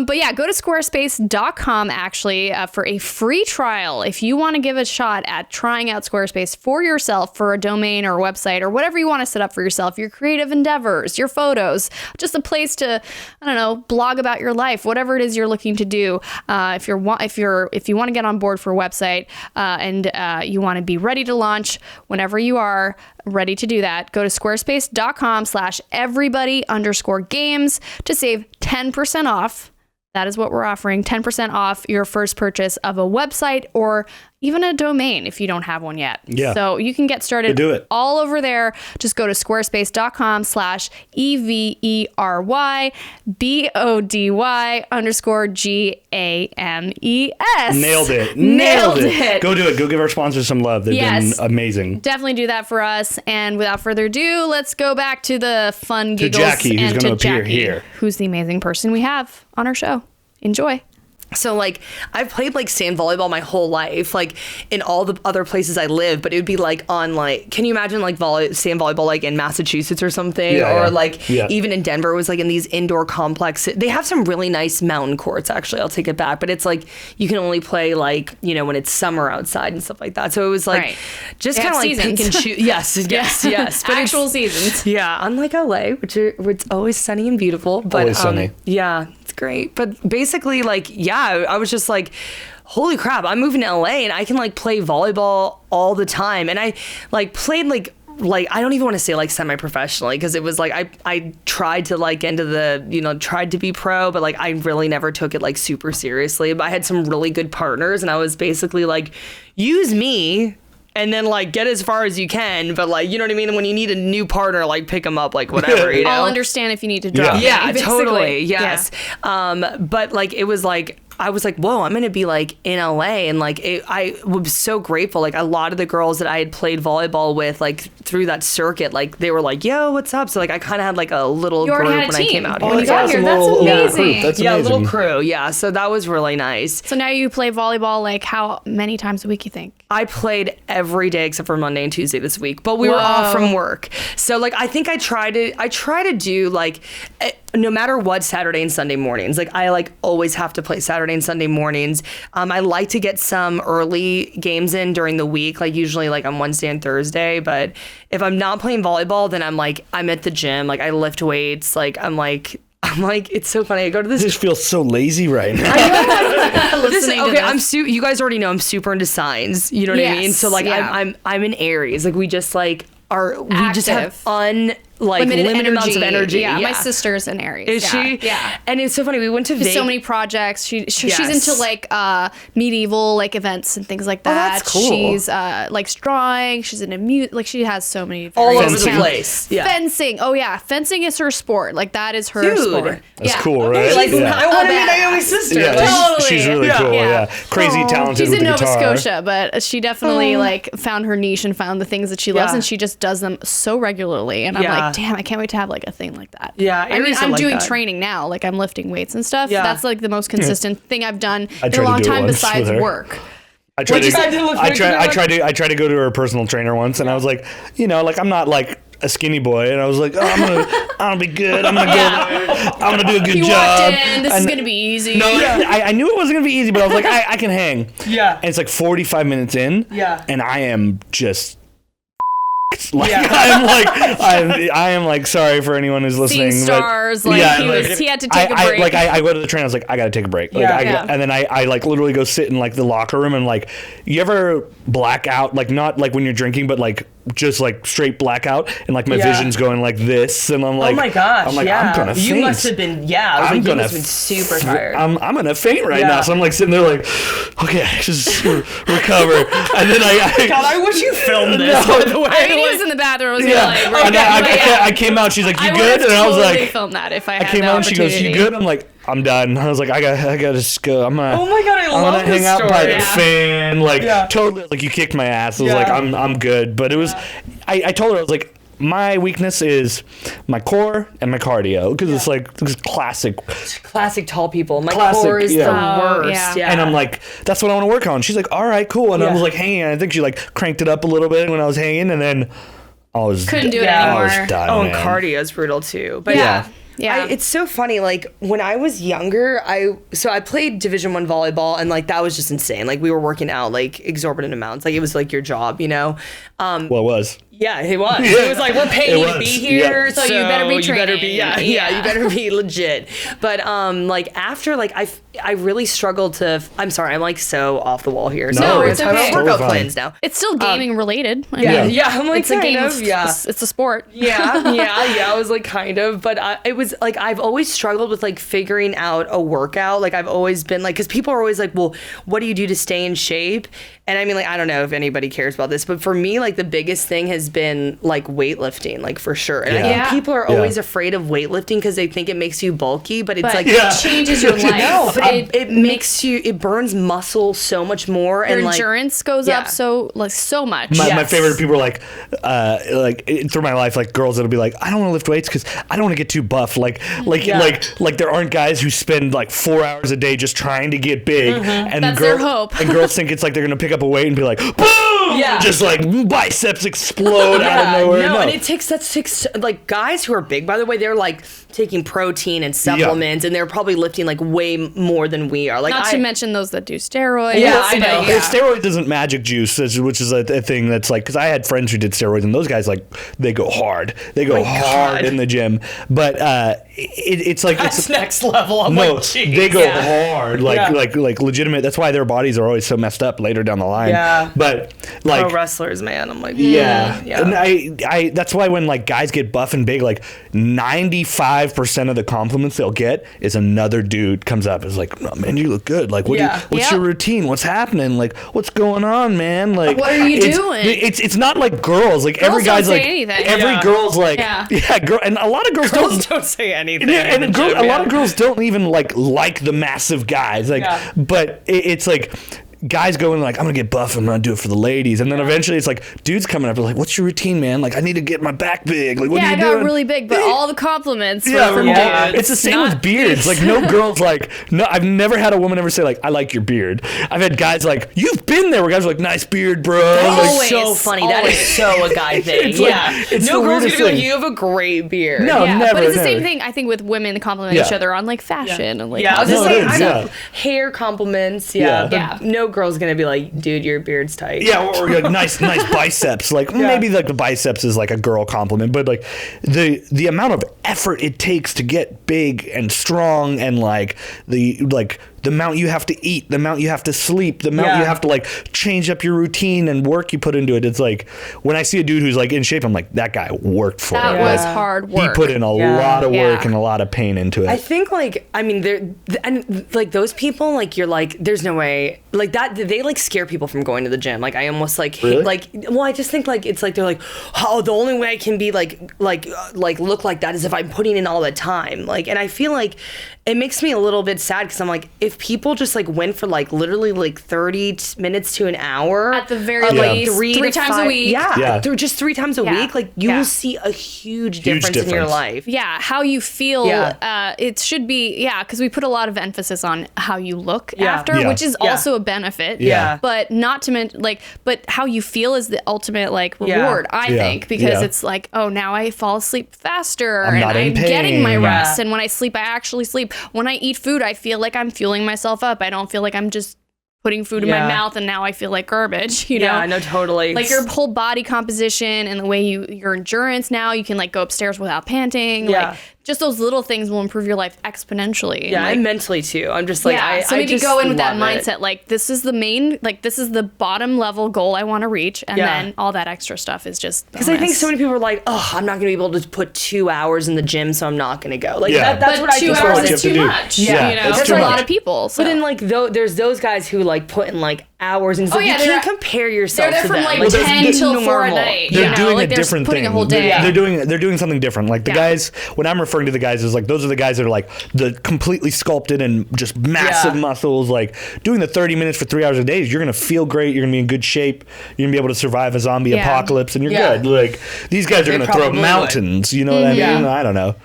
But yeah, go to squarespace.com actually for a free trial if you want to give a shot at trying out Squarespace for yourself for a domain or a website or whatever you want to set up for yourself, your creative endeavors, your photos, just a place to blog about your life, whatever it is you're looking to do. If you want to get on board for a website and you want to be ready to launch whenever you are ready to do that, go to squarespace.com/everybody_games to save 10% off. That is what we're offering, 10% off your first purchase of a website or even a domain if you don't have one yet. Yeah. So you can get started all over there. Just go to squarespace.com/EVERYBODY_GAMES. Nailed it. Go do it. Go give our sponsors some love. They've been amazing. Definitely do that for us. And without further ado, let's go back to the fun giggles. Jacki, who's going to appear here. Who's the amazing person we have on our show. Enjoy. So, like, I've played, like, sand volleyball my whole life, like, in all the other places I live, but it would be, like, on, like, can you imagine, like, sand volleyball, like, in Massachusetts or something? Even in Denver was, like, in these indoor complexes. They have some really nice mountain courts, actually. I'll take it back. But it's, like, you can only play, like, when it's summer outside and stuff like that. So it was, like, just kind of, like, pick and choose. Yes. But actual seasons. Yeah, unlike LA, which it's always sunny and beautiful. But, always sunny. Yeah, it's great. But basically, like, I was just like, holy crap, I'm moving to LA and I can like play volleyball all the time. And I like played like I don't even want to say like semi-professionally because it was like I tried to like into the, tried to be pro, but like I really never took it like super seriously. But I had some really good partners and I was basically like, use me and then like get as far as you can, but like, you know what I mean? When you need a new partner, like pick them up, like whatever, I'll understand if you need to drop. Yeah, totally. Yes. Yeah. But like, it was like, I was like, whoa, I'm going to be like in LA. And like, I was so grateful. Like a lot of the girls that I had played volleyball with, like through that circuit, like they were like, yo, what's up? So like, I kind of had like a little group when I came out here. When you got here, that's amazing. That's amazing. Yeah, a little crew. Yeah. So that was really nice. So now you play volleyball, like how many times a week you think? I played every day except for Monday and Tuesday this week, but we were off from work. So like, I think I try to do like, no matter what, Saturday and Sunday mornings. Like I like always have to play Saturday and Sunday mornings. I like to get some early games in during the week, like usually like on Wednesday and Thursday. But if I'm not playing volleyball, then I'm at the gym. Like I lift weights. Like I'm like, it's so funny. I go to this. I just feel so lazy right now. You guys already know I'm super into signs. You know what I mean? So like I'm an Aries. Like we just like we just have limited amounts of energy. Yeah, my sister's an Aries. Is she? Yeah. And it's so funny. We went to Vegas. So many projects. She's into like medieval like events and things like that. Oh, that's cool. She's like drawing. She's into music. Like she has so many all over the place. Yeah. Fencing. Oh yeah, fencing is her sport. Like that is her sport. That's cool, right? Like I want to be Naomi's sister. Yeah, totally. She's really cool. Yeah. Crazy talented. She's in Nova guitar. Scotia, but she definitely like found her niche and found the things that she loves, and she just does them so regularly. And I'm like, damn, I can't wait to have like a thing like that. Yeah, I mean, I'm doing training now. Like I'm lifting weights and stuff. Yeah. That's like the most consistent thing I've done in a long time besides work. I tried to go to her personal trainer once, and I was like, like I'm not like a skinny boy, and I was like, I'm gonna be good. I'm gonna do a good job. Walked in, this is gonna be easy. No, I knew it wasn't gonna be easy, but I was like, I can hang. Yeah. And it's like 45 minutes in. Yeah. And I am just. Like I am like sorry for anyone who's listening. Seeing stars, he had to take a break. I go to the trainer. I was like, I gotta take a break. And then I like literally go sit in like the locker room and like, you ever black out? Like not like when you're drinking, but like just like straight blackout, and like my vision's going like this, and I'm like, oh my gosh, I'm gonna faint. You must have been, you must have been super tired. I'm gonna faint right now. So I'm like sitting there like, okay, just recover. And then God, I wish you filmed this. By the way, I mean, he was in the bathroom. Was I came out. She's like, you good? And I was like, film that if I had came out. And she goes, you good? I'm like, I'm done. I was like, I gotta just go. I'm gonna. Oh my God, I love this hang out story. by the fan, like totally. Like you kicked my ass. I was like, I'm good. But it was, I told her, I was like, my weakness is my core and my cardio, because it's like classic tall people. My core is the worst. And I'm like, that's what I want to work on. She's like, all right, cool. And I was like hanging. I think she like cranked it up a little bit when I was hanging, and then couldn't do it anymore. I was done, man. Cardio is brutal too. But yeah. It's so funny. Like when I was younger, I played Division I volleyball, and like that was just insane. Like we were working out like exorbitant amounts. Like it was like your job, Well, it was. Yeah, it was. It was like, we're paying you to be here, so you better be training. You better be legit. But like after, like I really struggled to. I'm sorry, I'm like so off the wall here. No, it's okay. Workout plans now. It's still gaming related. I mean, I'm like it's a game. It's a sport. I was like kind of, but it was like I've always struggled with like figuring out a workout. Like I've always been like, because people are always like, well, what do you do to stay in shape? And I mean, like, I don't know if anybody cares about this, but for me, like the biggest thing has been like weightlifting, like for sure. And I think people are always afraid of weightlifting because they think it makes you bulky, but it's it changes your life. No, it makes you, it burns muscle so much more, your and like endurance goes up so much. My favorite people are like through my life, like girls that'll be like, I don't want to lift weights because I don't want to get too buff. Like there aren't guys who spend like 4 hours a day just trying to get big, and that's their hope. And girls think it's like they're gonna pick up a weight and be like, boom, just like biceps explode out of nowhere. No, and it takes like guys who are big, by the way, they're like taking protein and supplements, and they're probably lifting like way more than we are. Like, not to mention those that do steroids. Yeah, I know. Steroids isn't magic juice, which is a thing that's like, because I had friends who did steroids, and those guys like they go hard. They go hard in the gym, but it's like it's next level. I'm like, geez. They go hard, like legitimate. That's why their bodies are always so messed up later down the line. Yeah, but like pro wrestlers, man. I'm like, and I that's why when like guys get buff and big, like 95% of the compliments they'll get is another dude comes up is like, oh, man, you look good. Like, what's your routine? What's happening? Like, what's going on, man? Like, what are you doing? It's not like girls. Like girls every guy's don't like say anything. Every girl's like girl, and a lot of girls don't say anything. Yeah, and a lot of girls don't even like the massive guys. Like, but it's like, guys going like, I'm gonna get buff, I'm gonna do it for the ladies, and then eventually it's like dudes coming up like, what's your routine, man? Like, I need to get my back big. Like, what are you doing? I got really big, but all the compliments were from dudes. It's the same with beards. Like, no girls like, no, I've never had a woman ever say like, I like your beard. I've had guys like, you've been there, where guys are like, nice beard, bro. That's like, so funny. That is so a guy thing. It's no girl's gonna be like, you have a great beard. No, never. But it's the same thing, I think, with women compliment each other on like fashion and like. I was just saying, hair compliments. But no girl's gonna be like, dude, your beard's tight. Yeah, or like nice biceps. Like maybe like the biceps is like a girl compliment, but like the amount of effort it takes to get big and strong, and like the amount you have to eat, the amount you have to sleep, the amount you have to like change up your routine and work you put into it. It's like when I see a dude who's like in shape, I'm like, that guy worked for it. That was hard work. He put in a lot of work and a lot of pain into it. I think like, I mean, and like those people, like you're like, there's no way like that. They like scare people from going to the gym. Like I almost like, I just think like, it's like, they're like, oh, the only way I can be like look like that is if I'm putting in all the time. Like, and I feel like it makes me a little bit sad because I'm like, if people just like went for like literally like 30 minutes to an hour at the very least, three times a week, just 3 times a week, like you will see a huge difference in your life. How you feel. It should be because we put a lot of emphasis on how you look after, which is also a benefit. Yeah. But not to mention, like, but how you feel is the ultimate, like, reward, I think, because it's like, oh, now I fall asleep faster and I'm getting my rest. And when I sleep, I actually sleep. When I eat food, I feel like I'm fueling myself up. I don't feel like I'm just putting food in my mouth and now I feel like garbage, you know? Yeah, no, totally. Like your whole body composition and the way your endurance now, you can like go upstairs without panting. Yeah. Like just those little things will improve your life exponentially. Yeah, like, and mentally too. I'm just like, so maybe go in with that mindset, it. like this is the main, like this is the bottom level goal I want to reach. And then all that extra stuff is just because I think so many people are like, oh, I'm not going to be able to put 2 hours in the gym, so I'm not going to go. Like that's but what I think. 2 hours is too much. Yeah, you know, for a lot of people. So. But then like there's those guys who like put in like hours and stuff. You can't compare yourself they're to from them. like 10 till 4 a night. They're doing a different thing. A whole day. They're doing something different. Like the guys, when I'm referring to the guys, is like those are the guys that are like the completely sculpted and just massive muscles. Like doing the 30 minutes for 3 hours a day, you're gonna feel great. You're gonna be in good shape. You're gonna be able to survive a zombie apocalypse, and you're good. Like these guys are gonna throw mountains. You know what I mean? I don't know.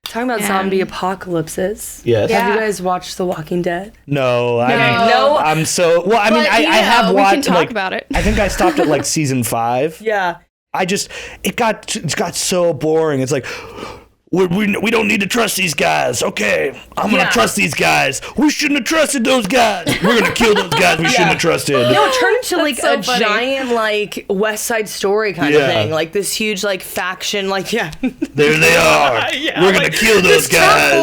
Talking about zombie apocalypses. Yes. Have you guys watched The Walking Dead? No. I'm so But, I have watched. We can talk about it. I think I stopped at like season 5. Yeah. It got so boring. It's like we don't need to trust these guys. Okay, I'm gonna trust these guys. We shouldn't have trusted those guys. We're gonna kill those guys we shouldn't have trusted. No, it turned into like so a funny. giant like West Side Story kind of thing. Like this huge like faction. Like there they are. We're gonna kill those guys.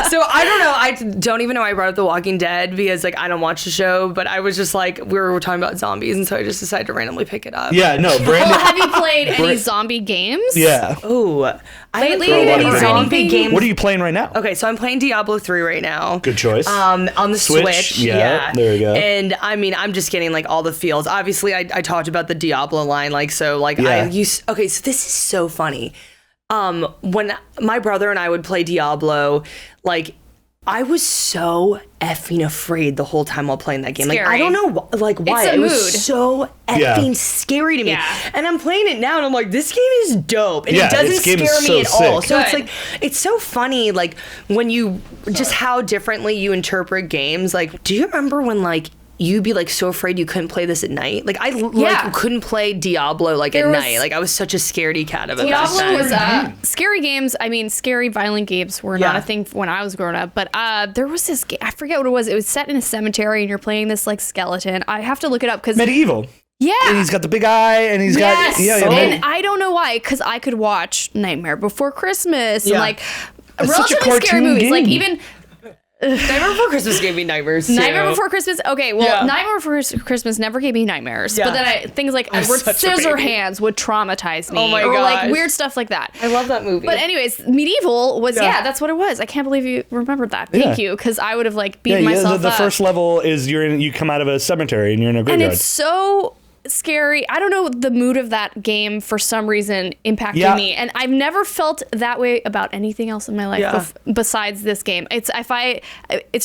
So I don't know. I don't even know I brought up The Walking Dead because like I don't watch the show, but I was just like we were talking about zombies, and so I just decided to randomly pick it up. Yeah, no, Brandon. Well, have you played any zombie games? Yeah. Oh, Lately, any zombie games. What are you playing right now? Okay, so I'm playing Diablo 3 right now. Good choice. On the Switch. Yeah, there you go. And I mean, I'm just getting like all the feels. Obviously, I talked about the Diablo line, like so, like okay, so this is so funny. When my brother and I would play Diablo, like I was so effing afraid the whole time while playing that game. Scary. Like I don't know like why It's a it was mood. so effing scary to me. Yeah. And I'm playing it now and I'm like, this game is dope. And it doesn't this game scare is me so at all. sick. So it's like it's so funny like when you just how differently you interpret games. Like, do you remember when like you'd be like so afraid you couldn't play this at night? Like I like couldn't play Diablo like at night. Like I was such a scaredy cat of it. Diablo was scary games. I mean, scary violent games were not a thing when I was growing up. But there was this game, I forget what it was. It was set in a cemetery, and you're playing this like skeleton. I have to look it up because Medieval. Yeah, and he's got the big eye, and he's got and I don't know why, because I could watch Nightmare Before Christmas and like relatively scary movies, game. like even. Nightmare Before Christmas gave me nightmares too. Nightmare Before Christmas. Okay, well, Nightmare Before Christmas never gave me nightmares. But then things like Edward Scissorhands would traumatize me. Oh my or gosh. like weird stuff like that. I love that movie. But anyways, Medieval was that's what it was. I can't believe you remembered that. Thank you, because I would have like beaten myself the up. first level is you come out of a cemetery and you're in a graveyard. And it's so scary. I don't know, the mood of that game for some reason impacted me, and I've never felt that way about anything else in my life besides this game. It's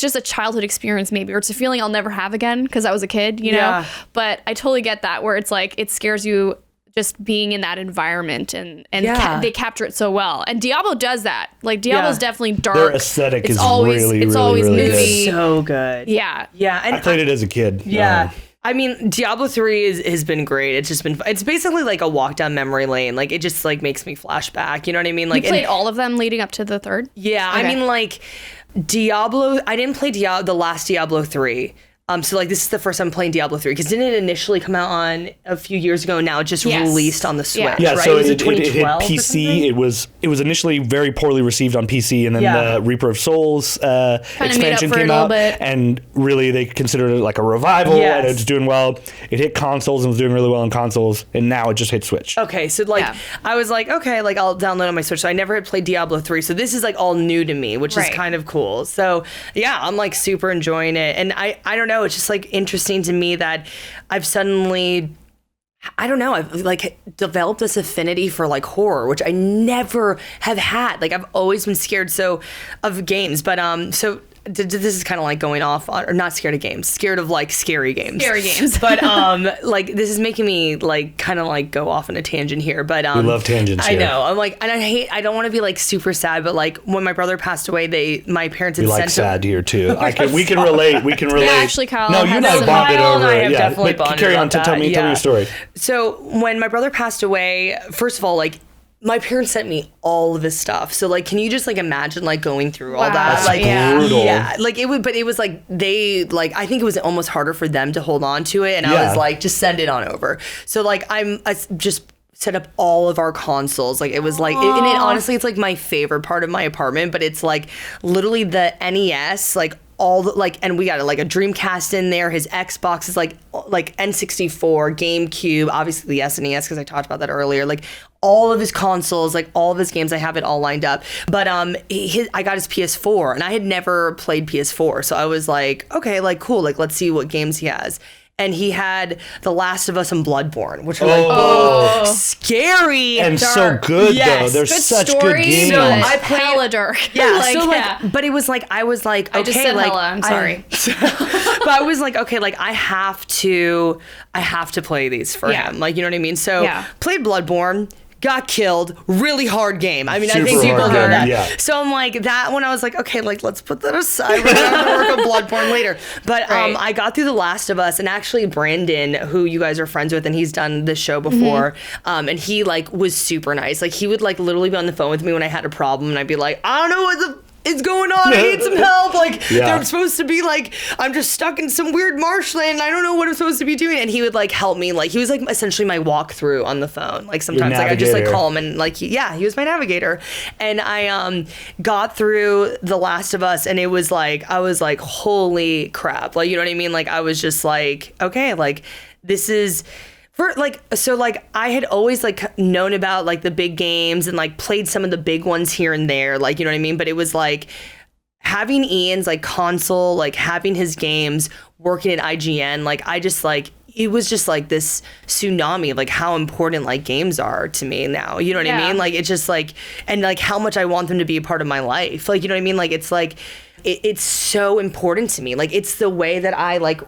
just a childhood experience maybe, or it's a feeling I'll never have again because I was a kid, you know. But I totally get that, where it's like it scares you just being in that environment, and they capture it so well. And Diablo does that. Like Diablo's definitely dark. Their aesthetic is always really moody. good. So good. Yeah. And I played it as a kid. Yeah. I mean, Diablo 3 has been great. It's just been, it's basically like a walk down memory lane. Like, it just like makes me flash back. You know what I mean? Like, you played all of them leading up to the third? Yeah. Okay. I mean, like, Diablo, I didn't play the last Diablo 3. So like this is the first time I'm playing Diablo 3 because didn't it initially come out on a few years ago and now it just released on the Switch, right? So was it hit 2012 PC. It was initially very poorly received on PC, and then the Reaper of Souls expansion came out, and really they considered it like a revival, and it's doing well. It hit consoles and was doing really well on consoles, and now it just hit Switch. Okay, so like I was like, okay, like I'll download on my Switch. So I never had played Diablo 3, so this is like all new to me, which is kind of cool. So yeah, I'm like super enjoying it, and I don't know. It's just like interesting to me that I've suddenly, I don't know, I've like developed this affinity for like horror, which I never have had. Like I've always been scared of games, but so this is kind of like going off on, or not scared of games, scared of like scary games. Scary games. But like this is making me like kind of like go off on a tangent here. But we love tangents here. I know. I'm like, and I don't want to be like super sad, but like when my brother passed away, my parents had we like sad here too. We can relate. We can relate. Yeah, actually, Kyle. No, you and I bonded over it. Yeah, definitely bonded. Carry on. Tell me your story. So when my brother passed away, first of all, like, my parents sent me all of his stuff. So like, can you just like imagine like going through all that? That's like, brutal. Yeah, like it would, but it was like I think it was almost harder for them to hold on to it, and I was like, just send it on over. So like, I just set up all of our consoles. Like it was like, and it honestly, it's like my favorite part of my apartment. But it's like literally the NES, like. All the, like, and we got like a Dreamcast in there. His Xbox is like N64, GameCube, obviously the SNES because I talked about that earlier. Like all of his consoles, like all of his games, I have it all lined up. But I got his PS4, and I had never played PS4, so I was like, okay, like cool, like let's see what games he has. And he had The Last of Us and Bloodborne, which are like both scary and dark. So good though. They're good such story, good games. So I played hella dark. Yeah, like, so like, but it was like I was like, okay, I just said like hella, I'm sorry. But I was like, okay, like I have to play these for him, like you know what I mean. So played Bloodborne. Got killed. Really hard game. I mean, I think people know that. Yeah. So I'm like, that when I was like, okay, like let's put that aside. We're gonna work on Bloodborne later. But I got through The Last of Us, and actually Brandon, who you guys are friends with, and he's done this show before, and he like was super nice. Like he would like literally be on the phone with me when I had a problem, and I'd be like, I don't know what is going on. I need some help. Like they're supposed to be like, I'm just stuck in some weird marshland. I don't know what I'm supposed to be doing. And he would like help me. Like he was like essentially my walkthrough on the phone. Like sometimes like I just like call him and like he was my navigator. And I got through The Last of Us, and it was like I was like, holy crap. Like you know what I mean? Like I was just like, okay, like this is. For like, so like I had always like known about like the big games and like played some of the big ones here and there, like, you know what I mean? But it was like having Ian's like console, like having his games, working at IGN, like I just like, it was just like this tsunami of like how important like games are to me now. You know what I mean? Like it's just like, and like how much I want them to be a part of my life. Like, you know what I mean? Like it's like, it's so important to me. Like it's the way that I like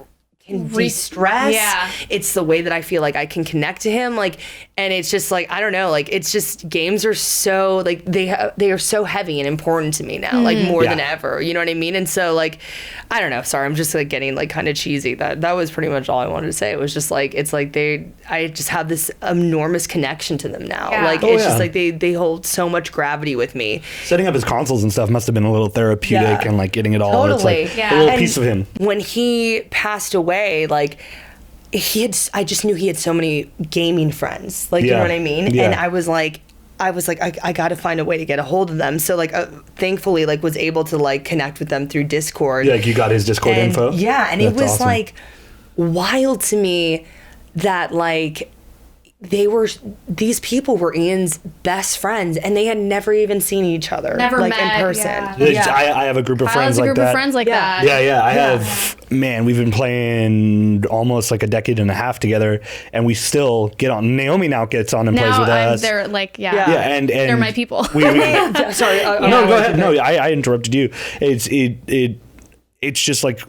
can de-stress. Yeah. It's the way that I feel like I can connect to him. Like, and it's just like, I don't know, like it's just games are so like they are so heavy and important to me now, like more than ever. You know what I mean? And so like, I don't know. Sorry, I'm just like getting like kind of cheesy. That was pretty much all I wanted to say. It was just like it's like I just have this enormous connection to them now. Yeah. Like it's just like they hold so much gravity with me. Setting up his consoles and stuff must have been a little therapeutic and like getting it all. Totally. It's like a little piece of him. When he passed away, like I just knew he had so many gaming friends, like you know what I mean. And I was like I got to find a way to get a hold of them. So like thankfully like was able to like connect with them through Discord. Yeah, like you got his Discord info. Yeah, and it was awesome. Like wild to me that like these people were Ian's best friends, and they had never even seen each other like met, in person. I have a group of friends like that. Yeah, I have, man, we've been playing almost like a decade and a half together, and we still get on. Naomi now gets on and plays with us. They're like, and they're my people. Sorry. No, go ahead. No, I interrupted you. It's just like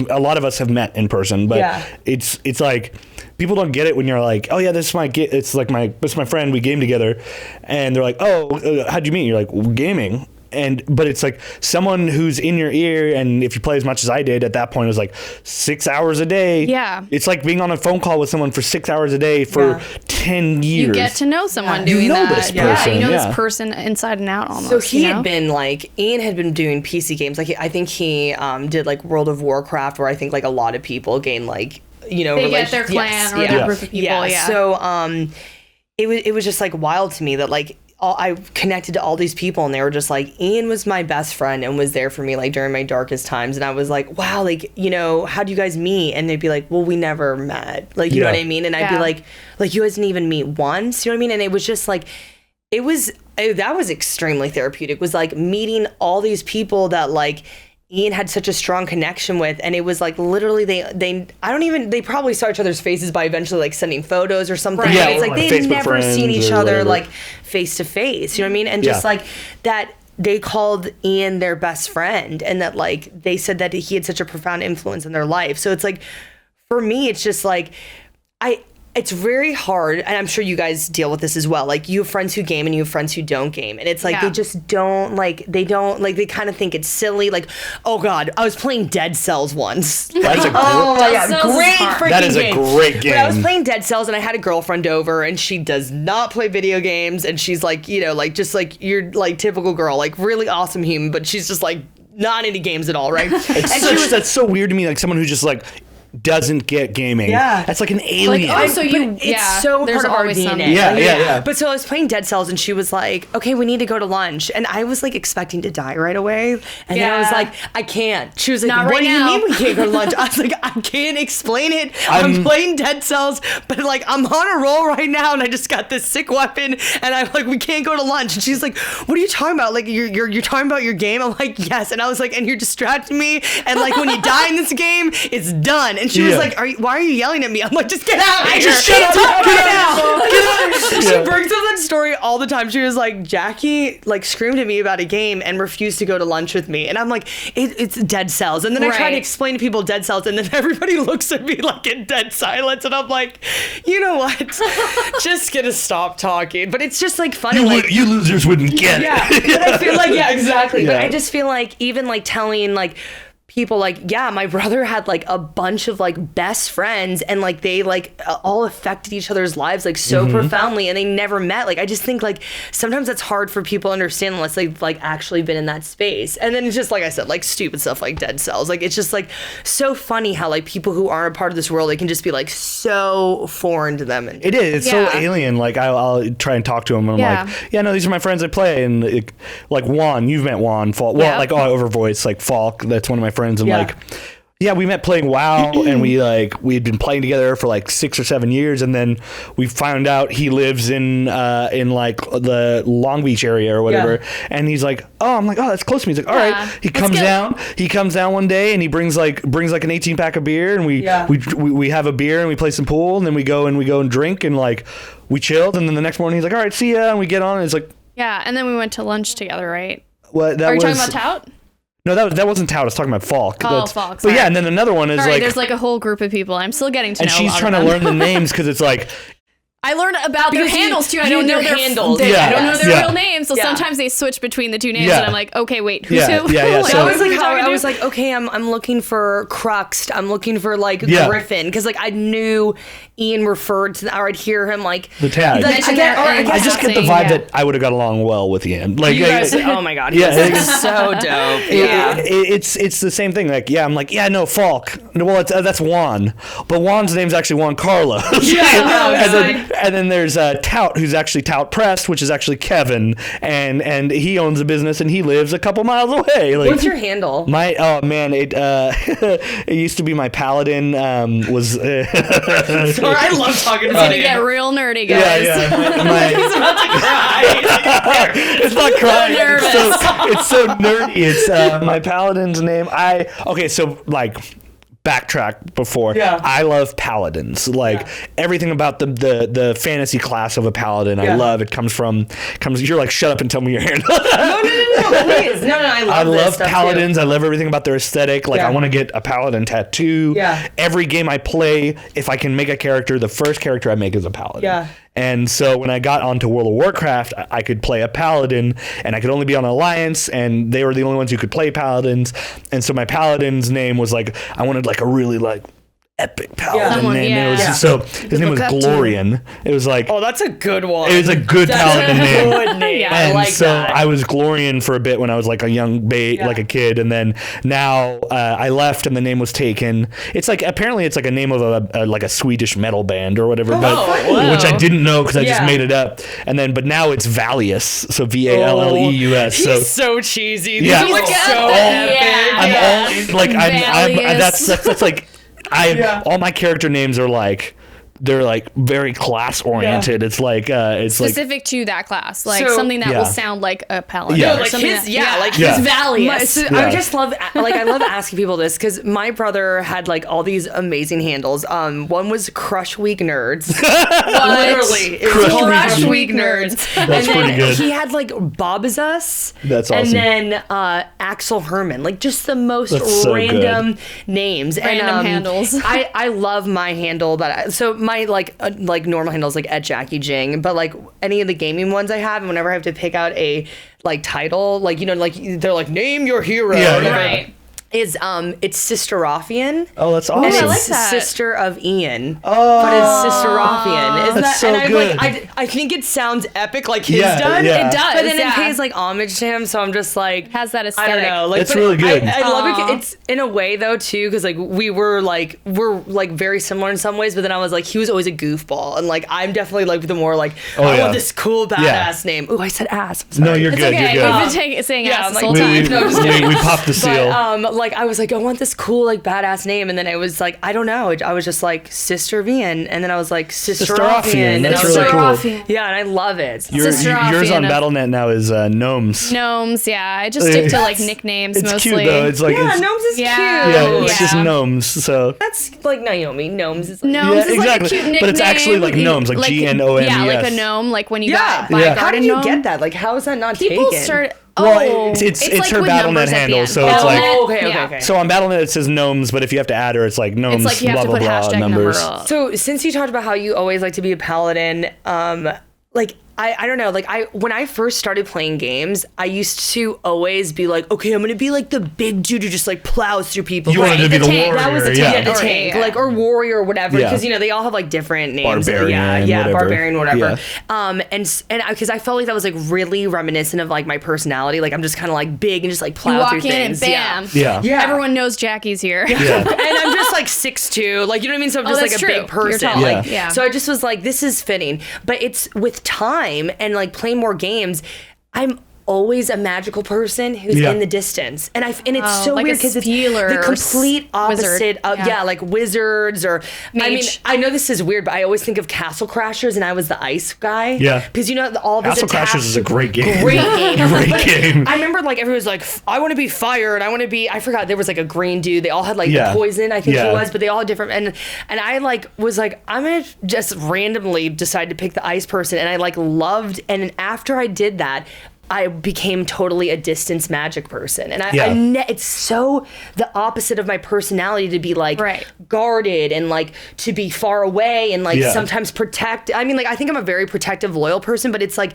a lot of us have met in person, but it's like people don't get it when you're like, oh yeah, this is my friend, we game together, and they're like, oh, how'd you meet? You're like, gaming. But it's like someone who's in your ear, and if you play as much as I did at that point, it was like 6 hours a day. Yeah. It's like being on a phone call with someone for 6 hours a day for 10 years. You get to know someone doing that. This person. You know this person inside and out almost. So Ian had been doing PC games. Like I think he did like World of Warcraft, where I think like a lot of people gain like, you know, they get their clan or their group of people. Yeah. So it was just like wild to me that like I connected to all these people, and they were just like, Ian was my best friend and was there for me like during my darkest times. And I was like, wow, like, you know, how'd you guys meet? And they'd be like, well, we never met. Like, you know what I mean? And I'd be like, you guys didn't even meet once. You know what I mean? And it was just like, that was extremely therapeutic, was like meeting all these people that like Ian had such a strong connection with. And it was like literally they probably saw each other's faces by eventually like sending photos or something. Yeah, it's like they had never seen each other whatever. like face to face, you know what I mean? And just like that they called Ian their best friend, and that like they said that he had such a profound influence in their life. So it's like, for me, it's just like, it's very hard, and I'm sure you guys deal with this as well. Like, you have friends who game and you have friends who don't game, and it's like they just don't like, they kind of think it's silly. Like, oh God, I was playing Dead Cells once. That's a great freaking That is a great game. But I was playing Dead Cells, and I had a girlfriend over, and she does not play video games, and she's like, you know, like just like your like typical girl, like really awesome human, but she's just like not into games at all, right? That's so weird to me. Like someone who just like doesn't get gaming. Yeah. That's like an alien. Like, it's so part of our DNA. Yeah. But so I was playing Dead Cells, and she was like, okay, we need to go to lunch. And I was like expecting to die right away. And then I was like, I can't. She was like, what do you mean we can't go to lunch? I was like, I can't explain it. I'm playing Dead Cells, but like I'm on a roll right now, and I just got this sick weapon, and I'm like, we can't go to lunch. And she's like, what are you talking about? Like you're talking about your game? I'm like, yes. And I was like, and you're distracting me, and like when you die in this game, it's done. And she was like, why are you yelling at me? I'm like, just get out of here. Just shut up. Get out. She brings up that story all the time. She was like, Jacki like screamed at me about a game and refused to go to lunch with me. And I'm like, it's Dead Cells. And then I try to explain to people Dead Cells, and then everybody looks at me like in dead silence. And I'm like, you know what? Just gonna stop talking. But it's just like funny. You losers wouldn't get it. But I feel like, exactly. But I just feel like even like telling like people like, my brother had like a bunch of like best friends, and like they like all affected each other's lives like so profoundly, and they never met. Like I just think like sometimes that's hard for people to understand unless they've like actually been in that space. And then it's just like I said, like stupid stuff like Dead Cells. Like it's just like so funny how like people who aren't a part of this world, they can just be like so foreign to them. And it is. It's so alien. Like I'll try and talk to them, and I'm like, no, these are my friends I play. And like Juan, you've met Juan, Falk. Well, like over voice, like Falk. That's one of my friends. And like, we met playing WoW, and we had been playing together for like 6 or 7 years, and then we found out he lives in like the Long Beach area or whatever, and he's like, I'm like, that's close to me. He's like, all right. He comes down one day, and he brings like an 18-pack of beer, and we have a beer, and we play some pool, and then we go and drink, and like we chilled, and then the next morning he's like, all right, see ya, and we get on, and it's like, and then we went to lunch together, right? What? Are you talking about Tout? No, that wasn't Tout. I was talking about Falk. Falk. But and then another one is like... there's like a whole group of people. I'm still getting to know. And she's trying to learn the names because it's like... I learned about their handles too. I don't know their handles. I don't know their real names, so sometimes they switch between the two names, and I'm like, okay, wait, who's who? So I was like, okay, I'm looking for Crux. I'm looking for like Griffin, because like I knew Ian referred to, or I'd hear him like the tag. I just get the vibe that I would have got along well with Ian. Like, you guys, oh my god, he's so dope. It's the same thing. Like, I'm like, no, Falk. Well, that's Juan, but Juan's name's actually Juan Carlos. And then there's Tout, who's actually Tout Prest, which is actually Kevin, and he owns a business, and he lives a couple miles away. Like, what's your handle? It used to be my paladin. Sorry, I love talking about it. Get real nerdy, guys. He's about to cry. It's not crying. It's so nerdy. It's my paladin's name. So like. Backtrack before. I love paladins. Like everything about the fantasy class of a paladin, I love. It comes. You're like, shut up and tell me your handle. No, please. No, I love paladins. Too. I love everything about their aesthetic. Like I want to get a paladin tattoo. Every game I play, if I can make a character, the first character I make is a paladin. And so when I got onto World of Warcraft, I could play a paladin, and I could only be on Alliance, and they were the only ones who could play paladins. And so my paladin's name was like, I wanted like a really like epic paladin name. And it was so his name was Glorian. It was like, that's a good one. It was a good paladin name. Good name. And I like so that. I was Glorian for a bit when I was like a young like a kid, and then now I left and the name was taken. It's like apparently it's like a name of a Swedish metal band or whatever, which I didn't know because I just made it up. And then but now it's Valleus, so Valleus. He's so cheesy. Yeah, He's like so epic. I'm that's like. All my character names are like they're like very class oriented. It's like it's specific to that class, like So- something that will sound like a paladin. Yeah. or like something his, that- like Yeah. his Valiant. I just love, like, I love asking people this because my brother had like all these amazing handles. One was Crush Week Nerds. Literally, it was Crush Week Nerds. That's and pretty then good. he had like Bob Is Us. That's awesome. And then Axel Herman, like just the most That's so random names, Random handles. I love my handle, but so my like normal handles like at Jacki Jing, but like any of the gaming ones I have, and whenever I have to pick out a like title, like, you know, like they're like name your hero, Yeah, or whatever, Right. is it's Sister Raffian. Oh, that's And awesome. I like it's that. sister of Ian. Oh, but it's Sister Raffian. Isn't That's that? so and good. I think it sounds epic, like his Yeah, done. yeah. It does, But then yeah. it pays like homage to him, so I'm just like, Has that I aesthetic. don't know. Like, It's but really good. I love Aw. it. It's in a way though too, because like we're like very similar in some ways, but then I was like, he was always a goofball, and like I'm definitely like the more like I yeah. want this cool badass Yeah. name. Ooh, I said ass. I'm No, sorry. you're It's good. okay. You're good. We've been saying yeah, ass I'm this like, whole we, time. we, No, just kidding. we popped the seal. But like I was like, I want this cool like badass name, and then it was like, I don't know, I was just like Sister Vian, and then I was like Sister Raffian, Raffian, and that's I was really like, cool. Raffian. yeah, and I love it. Yours Sister on Raffian. BattleNet now is gnomes. Gnomes, yeah. I just stick to like nicknames It's mostly. cute though. It's like Yeah, it's, gnomes is Yeah. cute. yeah, it's Yeah. just gnomes. So That's like Naomi. Gnomes is like, Gnomes Yeah, is like exactly. a cute nickname. But it's actually like gnomes, like GNOMES. Yeah, like a gnome, like when you yeah. got buy Yeah. a How garden did you gnome. get that? Like, how is that not People taken? start. Well, Oh, it's like her with BattleNet numbers at the handle, end. so it's like- Oh, okay. Yeah. so on BattleNet it says gnomes, but if you have to add her, it's like gnomes. It's like you have blah to blah put blah hashtag numbers. number. So since you talked about how you always like to be a paladin, like I don't know, like when I first started playing games, I used to always be like, okay, I'm gonna be like the big dude who just like plows through people. You wanted to be the tank. warrior. That was the yeah. tank, the Or- tank, yeah. like or warrior or whatever, Yeah. because you know they all have like different names. Barbarian, yeah, whatever. barbarian, whatever. Yeah. And because I felt like that was like really reminiscent of like my personality. Like I'm just kind of like big and just like plow You walk through in things. and bam. Yeah. Yeah. Everyone knows Jackie's here. Yeah. And I'm just like 6'2", like you know what I mean. So I'm just like that's a true. big person. You're tall. Like, Yeah. So I just was like, this is fitting. But it's with time and like playing more games, I'm always a magical person who's Yeah. in the distance, and it's Oh, so like weird a because it's Steeler the or complete opposite wizard. of Yeah. like wizards or I mean Mage. I know this is weird, but I always think of Castle Crashers, and I was the ice guy. Yeah. because you know all of his Castle attacks. Crashers is a great game. Great game. Great But game. I remember like everyone was like, I want to be fire, and I want to be. I forgot there was like a green dude. They all had like Yeah. the poison. I think Yeah. he was, but they all had different. And I like was like, I'm gonna just randomly decide to pick the ice person, and I like loved. And then after I did that, I became totally a distance magic person, and it's so the opposite of my personality to be like Right. guarded and like to be far away and like Yeah. sometimes protect. I mean, like I think I'm a very protective, loyal person, but it's like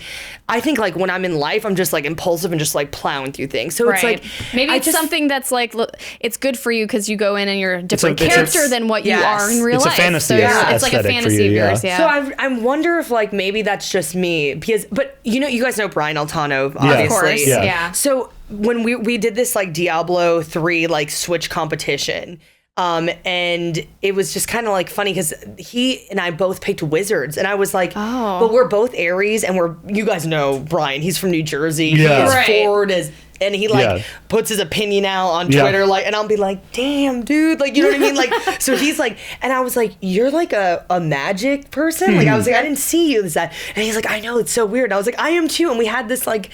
I think like when I'm in life, I'm just like impulsive and just like plowing through things. So it's Right. like Maybe I it's just- something that's like it's good for you because you go in and you're a different it's a- character than what Yes. you are in real It's a life. fantasy so it's like a aesthetic for fantasy you, of yeah. yours. Yeah. So I wonder if like maybe that's just me but you know you guys know Brian Altano obviously. Of course. Yeah. Yeah. So when we did this like Diablo 3 like Switch competition, and it was just kind of like funny because he and I both picked wizards, and I was like, Oh. but we're both Aries, and you guys know Brian, he's from New Jersey. Yeah. He is Right. forward as. And he like Yeah. puts his opinion out on Yeah. Twitter, like, and I'll be like, "Damn, dude!" Like, you know what I mean? Like, so he's like, and I was like, "You're like a magic person." Like, I was like, "I didn't see you as that," and he's like, "I know, it's so weird." And I was like, "I am too." And we had this like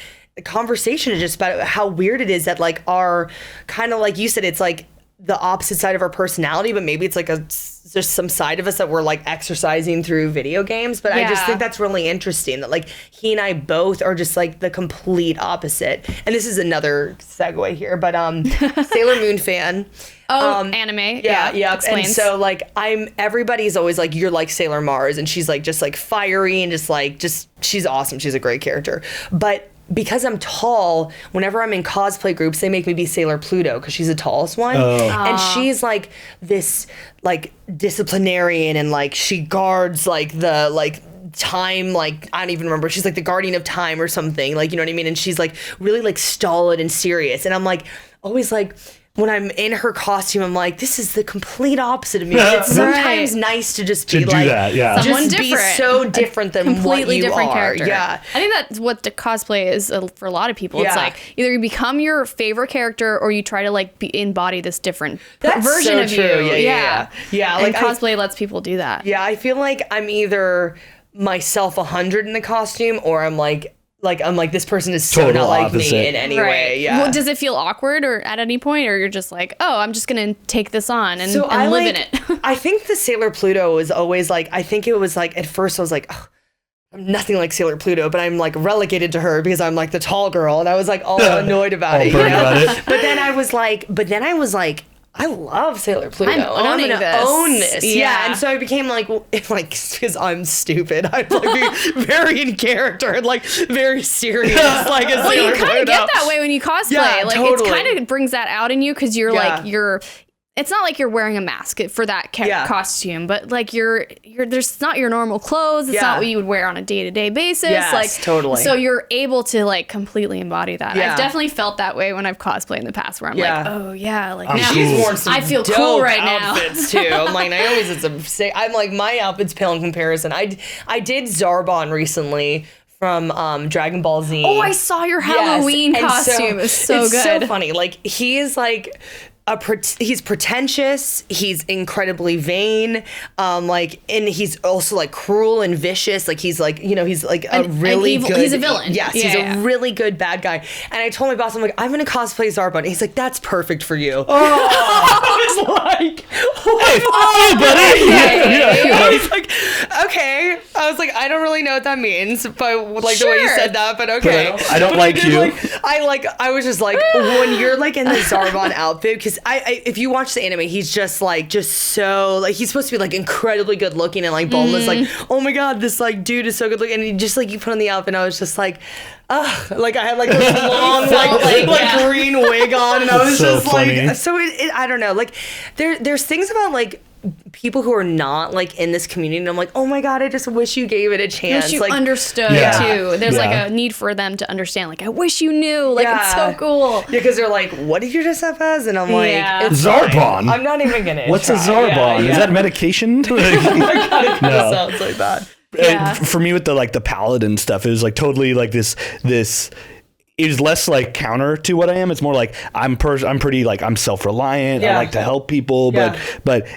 conversation just about how weird it is that like our kind of like you said, it's like the opposite side of our personality, but maybe it's like there's some side of us that we're like exercising through video games. But I just Yeah. think that's really interesting that like he and I both are just like the complete opposite. And this is another segue here, but Sailor Moon fan. Anime. Yeah. Explains. And so like everybody's always like, you're like Sailor Mars, and she's like just like fiery and just she's awesome. She's a great character. But because I'm tall, whenever I'm in cosplay groups, they make me be Sailor Pluto because she's the tallest one. And she's like this like disciplinarian, and like she guards like the like time, like I don't even remember, she's like the guardian of time or something, like you know what I mean, and she's like really like stolid and serious, and I'm like always like when I'm in her costume, I'm like, this is the complete opposite of me. It's sometimes nice to just be like, someone just different. be so different than completely what you different are. character. Yeah, I think that's what the cosplay is for a lot of people. It's like either you become your favorite character or you try to like embody this different version of true. you. Yeah. Like cosplay lets people do that. Yeah, I feel like I'm either myself 100 in the costume, or I'm like this person is so Total not like opposite. me in any way. Yeah. Well, does it feel awkward or at any point, or you're just like, oh, I'm just gonna take this on and live in it? I think the Sailor Pluto was always like, I think it was like, at first I was like, oh, I'm nothing like Sailor Pluto, but I'm like relegated to her because I'm like the tall girl, and I was like all annoyed about it. But then I was like, I love Sailor Pluto. I'm owning gonna this. own this. Yeah. And so I became like because I'm stupid, I'd like be very in character and like very serious. Like well, you kind of get that way when you cosplay. Yeah, like totally. it kind of brings that out in you because you're like it's not like you're wearing a mask for that costume, but like you're there's not your normal clothes. It's not what you would wear on a day-to-day basis. Yes, like totally. So you're able to like completely embody that. Yeah. I've definitely felt that way when I've cosplayed in the past, where I'm like, oh yeah, like now she's worn some I feel dope cool right outfits now. too. I'm like, Naomi's I'm like, my outfit's pale in comparison. I did Zarbon recently from Dragon Ball Z. Oh, I saw your Halloween costume. It's so good. It's so funny. Like he is like he's pretentious, he's incredibly vain, like, and he's also like cruel and vicious. Like he's like, he's like a really evil, good. he's a villain. Yes, he's a really good bad guy. And I told my boss, I'm like, I'm gonna cosplay Zarbon. He's like, that's perfect for you. I was like, buddy. I was like, okay. I was like, I don't really know what that means, but like the way you said that, but okay. But I don't like you. I was just like, when you're like in the Zarbon outfit, because if you watch the anime, he's just so like, he's supposed to be like incredibly good looking, and like Bulma's like, oh my god, this like dude is so good looking, and he just like, you put on the outfit, and I was just like, ugh, like I had like this long like green wig on, and I was so just funny. like, so it I don't know, like there's things about like people who are not like in this community, and I'm like, oh my god, I just wish you gave it a chance. Wish you like understood too. There's like a need for them to understand. Like, I wish you knew. Like, it's so cool. Yeah, because they're like, what did you dress up as? And I'm like, it's Zarbon. fine. I'm not even gonna. What's try. a Zarbon? Yeah. Is that medication? Oh my god, it kind of sounds like that. And for me with the paladin stuff, it was like totally like this it was less like counter to what I am. It's more like I'm pretty like, I'm self-reliant. I like to help people, but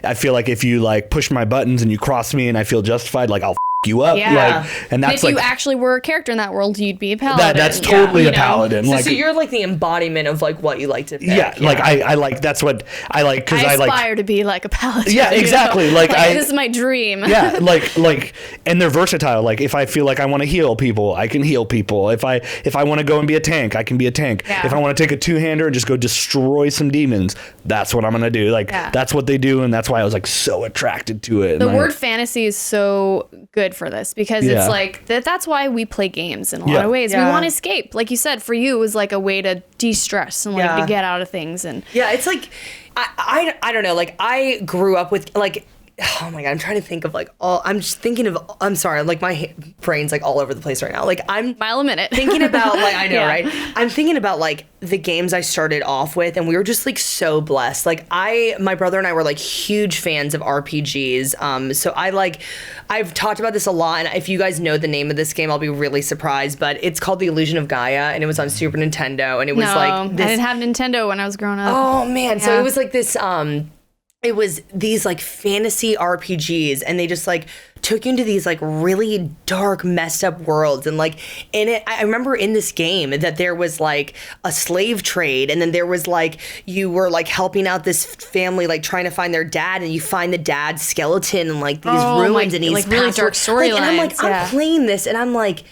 I feel like if you like push my buttons and you cross me and I feel justified, like I'll you up. Like, and that's if like, you actually were a character in that world, you'd be a paladin. that's totally a paladin. So, like, so you're like the embodiment of like what you like to pick. Yeah, like I like, that's what I like, because I aspire to be like a paladin. Yeah, exactly. Like this is my dream. Yeah, like, and they're versatile. Like if I feel like I want to heal people, I can heal people. If I want to go and be a tank, I can be a tank. Yeah. If I want to take a two-hander and just go destroy some demons, that's what I'm gonna do. Like that's what they do, and that's why I was like so attracted to it. The word fantasy is so good for this, because it's like that's why we play games in a lot of ways. We want to escape. Like you said, for you it was like a way to de-stress and like to get out of things. And it's like I don't know, like I grew up with like, oh my god, I'm trying to think of like I'm sorry, like my brain's like all over the place right now. Like I'm mile a minute thinking about like, I know, right? I'm thinking about like the games I started off with, and we were just like so blessed. Like my brother and I were like huge fans of RPGs. So I've talked about this a lot, and if you guys know the name of this game, I'll be really surprised, but it's called The Illusion of Gaia, and it was on Super Nintendo, and it was like this, I didn't have Nintendo when I was growing up. Oh man, so it was like this it was these like fantasy RPGs, and they just like took you into these like really dark, messed up worlds. And like in it, I remember in this game that there was like a slave trade, and then there was like, you were like helping out this family, like trying to find their dad, and you find the dad's skeleton and like these ruins, and he's like really dark storylines. And I'm like, I'm playing this, and I'm like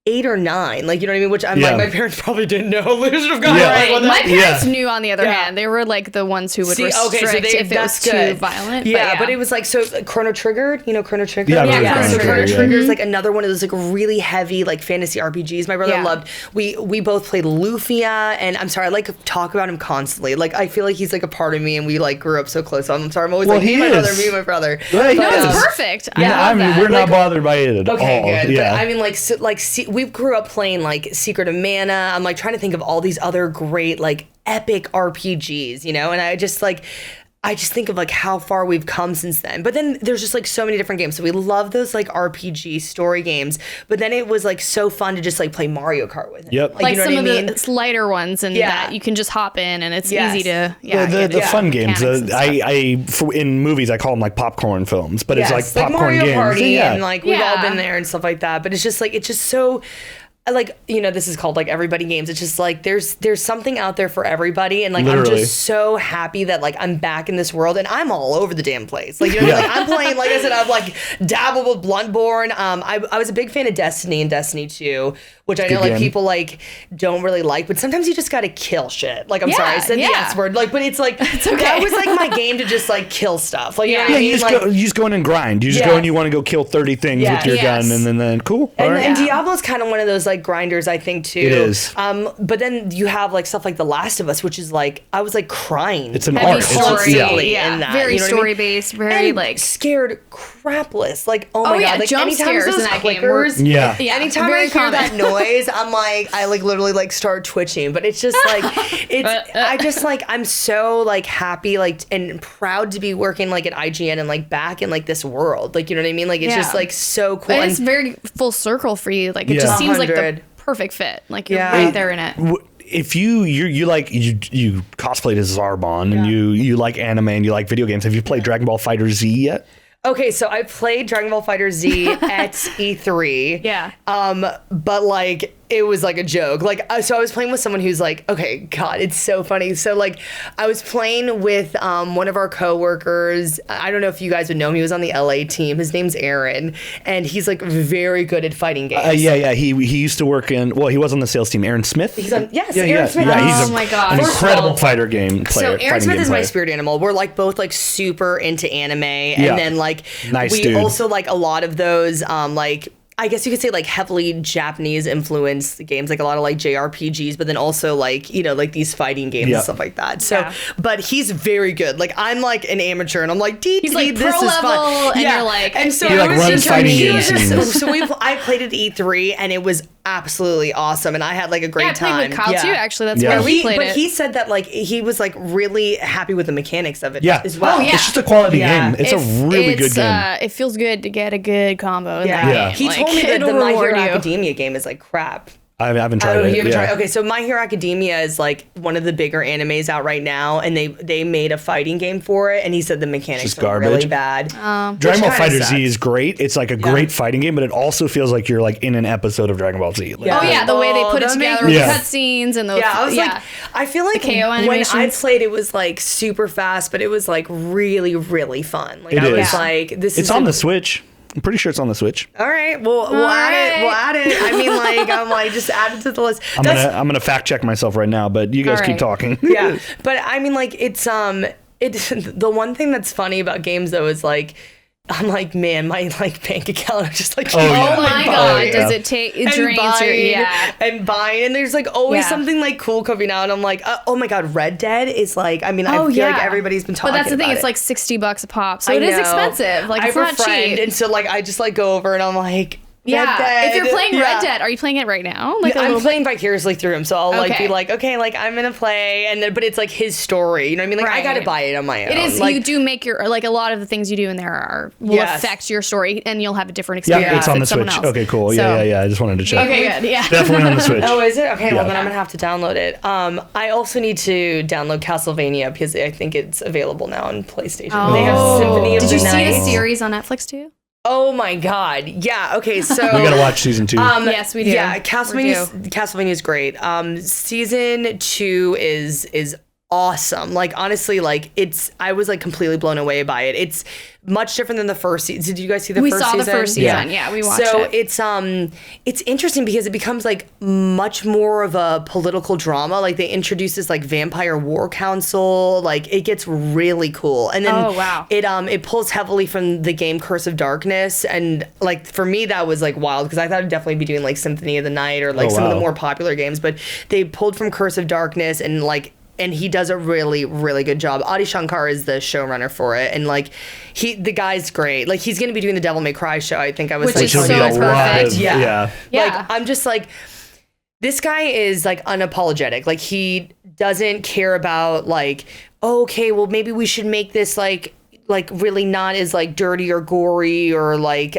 8 or 9, like, you know what I mean? Which I'm like, my parents probably didn't know Illusion of Gaia. Right. My parents knew, on the other hand. They were like the ones who would restrict if it was too violent. Yeah, but it was like, so Chrono Triggered, you know Chrono Trigger? Yeah, so Chrono Trigger is like another one of those like really heavy like fantasy RPGs. My brother loved, we both played Lufia, and I'm sorry, I like talk about him constantly. Like I feel like he's like a part of me, and we like grew up so close. I'm sorry, I'm always like, me and my brother. No, it's perfect. Yeah, I mean, we're not bothered by it at all. Okay, good. Yeah. But I mean, like, so, like, we grew up playing like Secret of Mana. I'm like trying to think of all these other great like epic RPGs, you know, and I just think of like how far we've come since then. But then there's just like so many different games. So we love those like RPG story games. But then it was like so fun to just like play Mario Kart with it. Yep. Like you know some what of I mean? the lighter ones, and that you can just hop in, and it's easy to the fun games. I In movies I call them like popcorn films, but it's like popcorn Mario games. Party and like we've all been there and stuff like that. But it's just so. Like, you know, this is called like Everybody Games. It's just like there's something out there for everybody, and like Literally. I'm just so happy that like I'm back in this world, and I'm all over the damn place. Like, you know, like I'm playing. Like I said, I've like dabbled with Bloodborne. I was a big fan of Destiny and Destiny 2, which I know like people like don't really like, but sometimes you just gotta kill shit. Like I'm sorry, I said the S word. Like, but it's like that was like my game to just like kill stuff. Like you know what I mean? You just go in and grind. You just go and you want to go kill 30 things with your gun, and then cool. And Diablo's kind of one of those like grinders, I think too. It is. But then you have like stuff like The Last of Us, which is like I was like crying. It's an art. Constantly in that. Very you know story based. Very and like scared crapless. Like oh my god, like jump anytime scares those in that game. clickers. Anytime I hear that noise, I'm like I like literally like start twitching. But it's just like I just like I'm so like happy like and proud to be working like at IGN and like back in like this world. Like you know what I mean? Like it's just like so cool. And it's very full circle for you. Like it just seems like the perfect fit. Like you're right there in it. If you cosplayed as Zarbon and you like anime and you like video games, have you played Dragon Ball Fighter Z yet? Okay, so I played Dragon Ball Fighter Z at E3. Yeah. But like it was like a joke. Like so I was playing with someone who's like, okay, God, it's so funny. So like I was playing with one of our coworkers. I don't know if you guys would know him. He was on the LA team. His name's Aaron, and he's like very good at fighting games. He used to work in. Well, he was on the sales team. Aaron Smith. He's on. Yes, Aaron Smith. Yeah, he's an incredible fighter game player. So Aaron Smith is my spirit animal. We're like both like super into anime, and then like we also like a lot of those like. I guess you could say like heavily Japanese influenced games, like a lot of like JRPGs, but then also like, you know, like these fighting games and stuff like that. So, but he's very good. Like I'm like an amateur and I'm like, he's like this pro is level fun. and you're like, and so he like runs fighting games. So I played at E3 and it was absolutely awesome. And I had like a great time. I played with Kyle too, actually. That's where we played it. But he said that like he was like really happy with the mechanics of it as Oh, well. yeah. It's just a quality game. It's a really good game. It feels good to get a good combo in that game. He told me that the My Hero Academia game is like crap. I haven't tried it. You haven't tried? Okay, so My Hero Academia is like one of the bigger animes out right now, and they made a fighting game for it, and he said the mechanics are really bad. Dragon Ball Fighter Z is great. It's like a great fighting game, but it also feels like you're like in an episode of Dragon Ball Z. Like, the way they put it together with the cutscenes and those. Yeah, I was like, I feel like when I played, it was like super fast, but it was like really, really fun. Like I was like, It's on the Switch. I'm pretty sure it's on the Switch. All right, we'll add it. I mean, like, I'm like, just add it to the list. I'm gonna fact check myself right now, but you guys keep talking. Yeah, but I mean, like, it's the one thing that's funny about games though is like. I'm like, man, my like bank account is just like, oh my god, does it take it drains and buying, and there's like always something like cool coming out, and I'm like, oh my god, Red Dead is like, I mean, I feel like everybody's been talking about it. But that's the thing, it's like $60 a pop, so it is expensive. Like it's not cheap. And so like I just like go over and I'm like. Red Dead. If you're playing Red Dead, are you playing it right now? Like I'm playing vicariously through him, so I'll like be like, okay, like I'm gonna play, and then but it's like his story. You know what I mean? Like I gotta buy it on my own. It is. Like, you do make your like a lot of the things you do in there will affect your story, and you'll have a different experience. Yeah, it's on the Switch. Else. Okay, cool. So, yeah. I just wanted to check. Okay, good. Yeah, definitely on the Switch. Oh, is it? Okay, well then I'm gonna have to download it. I also need to download Castlevania because I think it's available now on PlayStation. Oh. They have Symphony of the Night. Did you see the series on Netflix too? Oh my god. Yeah, okay, so we gotta watch season 2. Yes, we do. Yeah, Castlevania is great. Season 2 is awesome. Like honestly, like I was like completely blown away by it. It's much different than the first season. Did you guys see the first season? We saw the first season. Yeah, we watched it. So it's interesting because it becomes like much more of a political drama. Like they introduce this like vampire war council. Like it gets really cool. And then it pulls heavily from the game Curse of Darkness. And like for me that was like wild because I thought it'd definitely be doing like Symphony of the Night or like some of the more popular games. But they pulled from Curse of Darkness and like and he does a really, really good job. Adi Shankar is the showrunner for it, and like the guy's great. Like he's gonna be doing the Devil May Cry show. I think I was Which like, is so perfect. Yeah. Like I'm just like, this guy is like unapologetic. Like he doesn't care about like, oh, okay, well maybe we should make this like really not as like dirty or gory or like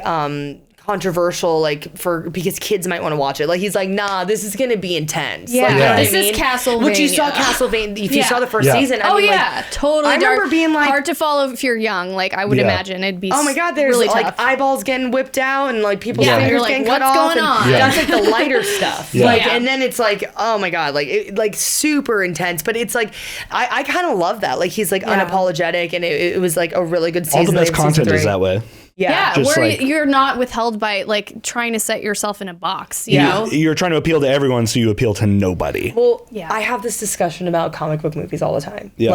controversial, like because kids might want to watch it. Like he's like, nah, this is gonna be intense. Yeah, like, you know what this I mean? is Castlevania. Which you saw Castlevania. If you saw the first season, I mean, like, totally. I remember being like, hard to follow if you're young. Like I would imagine it'd be. Oh my god, there's really like tough. eyeballs getting whipped out and like people's Yeah, fingers you're like, getting cut what's off. going on? That's like the lighter stuff. Yeah. Like, Yeah. and then it's like, oh my god, like super intense. But it's like, I kind of love that. Like he's like unapologetic, and it was like a really good season. All the best of season content is 3. that way. Yeah, Just where like- you're not withheld by like trying to set yourself in a box. You know. You're trying to appeal to everyone, so you appeal to nobody. Well, Yeah. I have this discussion about comic book movies all the time. Yeah.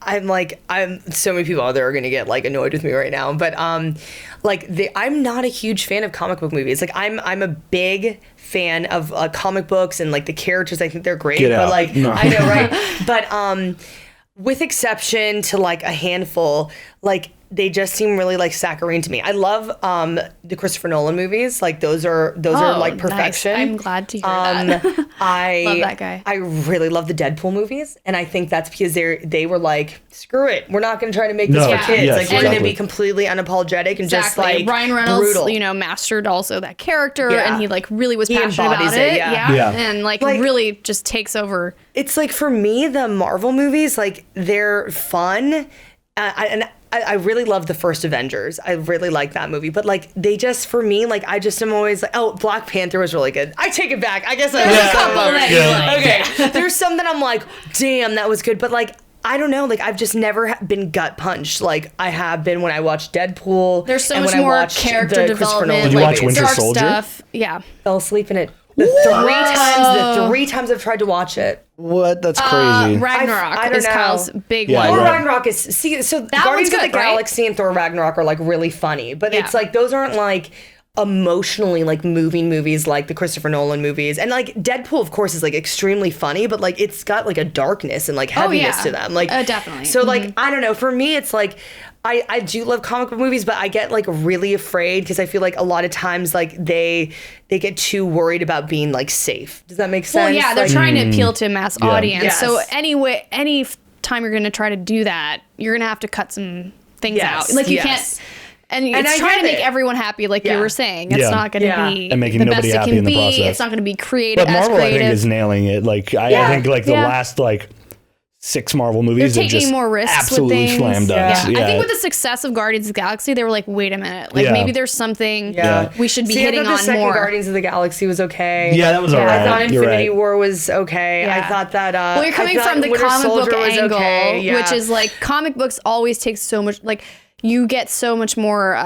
I'm so many people out there are gonna get like annoyed with me right now, but I'm not a huge fan of comic book movies. Like I'm a big fan of comic books and like the characters. I think they're great. Get but out. like No. I know, right? But with exception to like a handful, like they just seem really like saccharine to me. I love the Christopher Nolan movies. Like those are like nice. perfection. I'm glad to hear that. I Love that guy. I really love the Deadpool movies, and I think that's because they were like, screw it, we're not going to try to make this No, for kids. yes, like we're going to exactly. be completely unapologetic and just Exactly. like Ryan Reynolds, brutal. you know, mastered also that character, Yeah. and he like really was He passionate embodies about it, it. yeah. Yeah. And like Like- really just takes over. It's like for me, the Marvel movies, like they're fun. I really love the first Avengers. I really like that movie, but like they just, for me, like I just am always like, oh, Black Panther was really good. I take it back. I guess There's a couple that you like. Okay, there's some that I'm like, damn, that was good, but like I don't know, like I've just never been gut punched like I have been when I watched Deadpool. There's so and much when I more watched character the Christopher development. Nolan Did you like watch Winter dark Soldier? stuff. Yeah. Fell asleep in it. The three times I've tried to watch it. What? That's crazy. Ragnarok I don't is know. Kyle's big Yeah, one. Thor right. Ragnarok is so That Guardians one's of the good, right? Galaxy and Thor Ragnarok are like really funny, but it's Yeah. like those aren't like emotionally like moving movies like the Christopher Nolan movies. And like Deadpool of course is like extremely funny, but like it's got like a darkness and like heaviness yeah. to them. Like Definitely. So like I don't know, for me it's like I do love comic book movies, but I get like really afraid because I feel like a lot of times like they get too worried about being like safe. Does that make sense? Well, yeah, they're Like, trying to appeal to a mass audience. Yes. So anyway, any time you're going to try to do that, you're going to have to cut some things Yes, out. Like you yes. can't. And I it's trying to get make it. everyone happy, like you Yeah. were saying. It's Yeah. not going to Yeah. be And making the nobody best it happy can in the be. process. It's not going to be creative. But as Marvel, I creative. think, is nailing it. Like I Yeah. think like the Yeah. last like 6 Marvel movies They're are taking just more risks absolutely with things. slam dunks. Yeah. I think with the success of Guardians of the Galaxy, they were like, wait a minute, like Yeah. maybe there's something Yeah. we should be See, hitting I thought the on second more. Guardians of the Galaxy was okay. Yeah, that was Yeah. alright. I thought You're Infinity right. War was okay. Yeah. I thought that. Well, you're coming I thought from the Winter comic Soldier book was angle, okay. Yeah. which is like comic books always take so much. Like you get so much more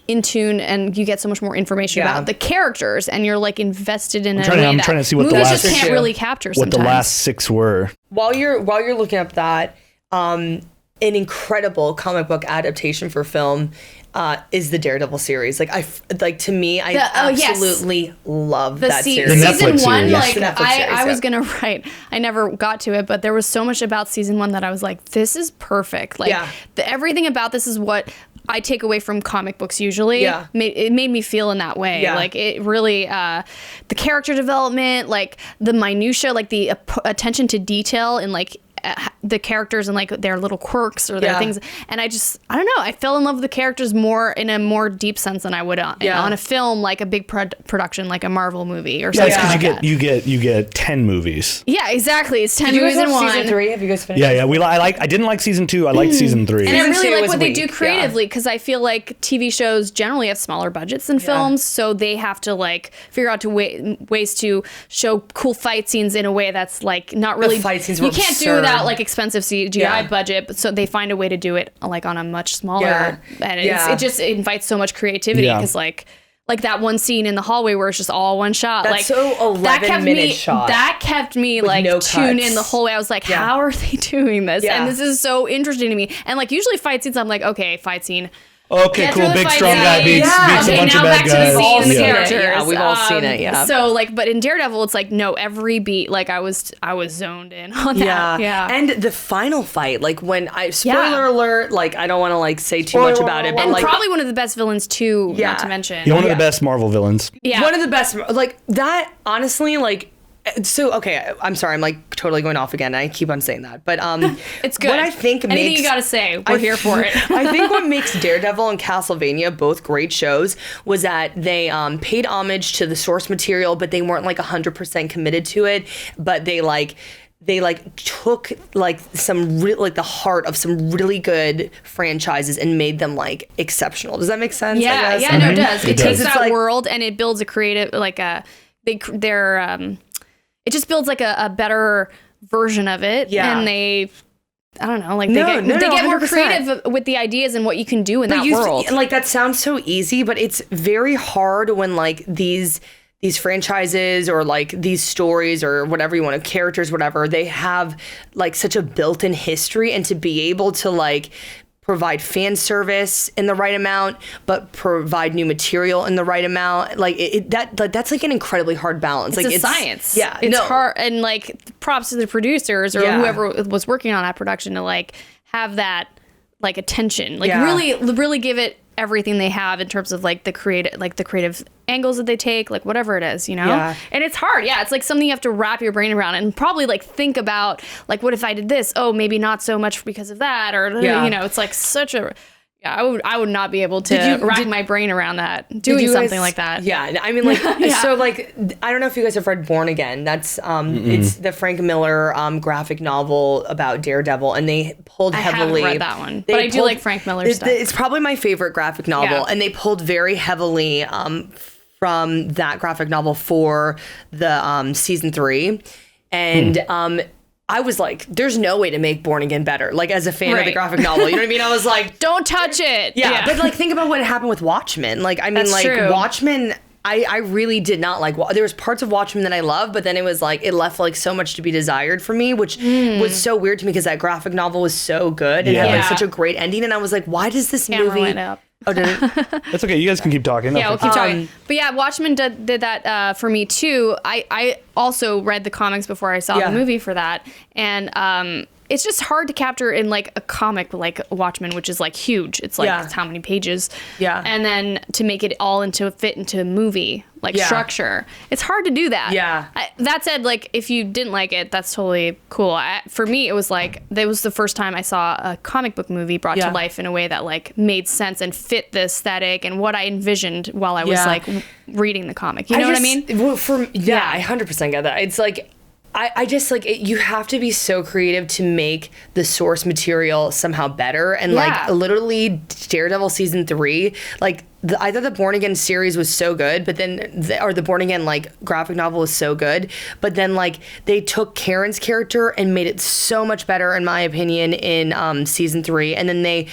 in tune, and you get so much more information Yeah. about the characters, and you're like invested in trying to- I'm trying to see what the movies last- just can't Issue. really capture. What the Sometimes. last 6 were. while you're looking up that, an incredible comic book adaptation for film is the Daredevil series. Like to me, I yes. absolutely love The that series. The season Netflix one, series. like The Netflix series, I was yeah. gonna write. I never got to it, but there was so much about season one that I was like, this is perfect. Like Yeah. everything about this is what I take away from comic books usually. Yeah. It made me feel in that way. Yeah. Like it really, the character development, like the minutia, like the attention to detail and like the characters and like their little quirks or their Yeah. things. And I don't know. I fell in love with the characters more in a more deep sense than I would on a film, like a big production, like a Marvel movie or Yeah, something it's because like that. you get 10 movies. Yeah, exactly. It's 10 Did you guys movies in watch one. season 3? Have you guys finished? Yeah, I didn't like season 2. I liked season 3. And I Season really 2 like was what they weak, do yeah. creatively because I feel like TV shows generally have smaller budgets than films, so they have to like figure out ways to show cool fight scenes in a way that's like not really. fight scenes you were can't do absurd. without like expensive CGI Yeah. budget, but so they find a way to do it like on a much smaller, Yeah. and Yeah. it just invites so much creativity Yeah. because like that one scene in the hallway where it's just all one shot. That's like so 11-minute shot. That kept me like no tuned cuts. in the whole way. I was like, Yeah. how are they doing this? Yeah. And this is so interesting to me. And like usually fight scenes, I'm like, okay, fight scene. Okay, Get cool. through the Big fight strong guy scene. beats a Okay, bunch now of bad back to the guys. scene and the Yeah. characters. Yeah, we've all seen it, yeah. So like, but in Daredevil, it's like no, every beat, like I was zoned in on that. Yeah. And the final fight, like when spoiler alert, like I don't want to like say too much about it, but And like probably one of the best villains too, Yeah. not to mention. You're one of the best Marvel villains. Yeah. one of the best, like that, honestly, like, so, okay, I'm sorry, I'm like totally going off again. I keep on saying that, but It's good. What I think Anything makes, you gotta say, we're here for it. I think what makes Daredevil and Castlevania both great shows was that they paid homage to the source material, but they weren't like 100% committed to it. But they took like some like the heart of some really good franchises and made them like exceptional. Does that make sense? Yeah, I guess? yeah, no, it does. It takes It's that like- world and it builds a creative, like it just builds like a better version of it. Yeah. And I don't know, like No, they get more 100%. creative with the ideas and what you can do in that world. Like that sounds so easy, but it's very hard when like these franchises or like these stories or whatever you want to, characters, whatever, they have like such a built-in history, and to be able to like provide fan service in the right amount, but provide new material in the right amount, like that's like an incredibly hard balance. It's like a science. Yeah, It's hard, and like props to the producers or Yeah. whoever was working on that production to like have that like attention, like Yeah. really give it everything they have in terms of like the creative angles that they take, like whatever it is, you know? Yeah. And it's hard. Yeah. It's like something you have to wrap your brain around and probably like think about, like, what if I did this? Oh, maybe not so much because of that. Or, Yeah. you know, it's like such a, yeah, I would not be able to wrap my brain around that, doing you something guys- like that. Yeah, I mean, like, Yeah. so, like, I don't know if you guys have read Born Again. That's it's the Frank Miller graphic novel about Daredevil, and they pulled I heavily. haven't read that one, they but I do like Frank Miller stuff. It's probably my favorite graphic novel, Yeah. and they pulled very heavily from that graphic novel for the season 3, and I was like, there's no way to make Born Again better. Like, as a fan of the Right. graphic novel, you know what I mean? I was like, Don't touch it. yeah, but like think about what happened with Watchmen. Like, I mean, That's like true. Watchmen, I really did not like. There was parts of Watchmen that I loved, but then it was like it left like so much to be desired for me, which was so weird to me because that graphic novel was so good and had like Yeah. such a great ending, and I was like, why does this Camera movie? went up. Oh, did it? That's okay. You guys can keep talking. Yeah, we'll Okay. keep talking. But yeah, Watchmen did that for me too. I also read the comics before I saw Yeah. the movie for that, and it's just hard to capture in like a comic like Watchmen, which is like huge. It's like Yeah. it's how many pages, Yeah. and then to make it all fit into a movie like Yeah. structure, it's hard to do that. Yeah. That said, like if you didn't like it, that's totally cool. For me, it was like that was the first time I saw a comic book movie brought Yeah. to life in a way that like made sense and fit the aesthetic and what I envisioned while I was Yeah. like reading the comic. You know what I mean? Well, Yeah. I 100% get that. It's like I just like you have to be so creative to make the source material somehow better, and Yeah. like literally Daredevil season 3, like I thought the Born Again series was so good, but then the Born Again like graphic novel was so good, but then like they took Karen's character and made it so much better in my opinion in season 3, and then they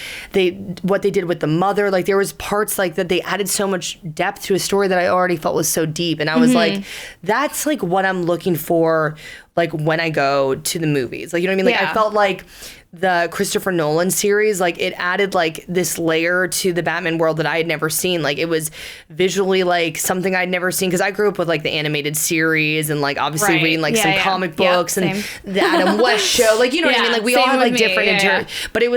what they did with the mother, like there was parts like that they added so much depth to a story that I already felt was so deep, and I was like, that's like what I'm looking for like when I go to the movies, like you know what I mean, like Yeah. I felt like the Christopher Nolan series, like it added like this layer to the Batman world that I had never seen. Like it was visually like something I'd never seen because I grew up with like the animated series and like obviously Right. reading like Yeah, some yeah. comic Yeah, books and same. the Adam West show. Like, you know what I Yeah, mean? Like we all same had like with me. different Yeah. but it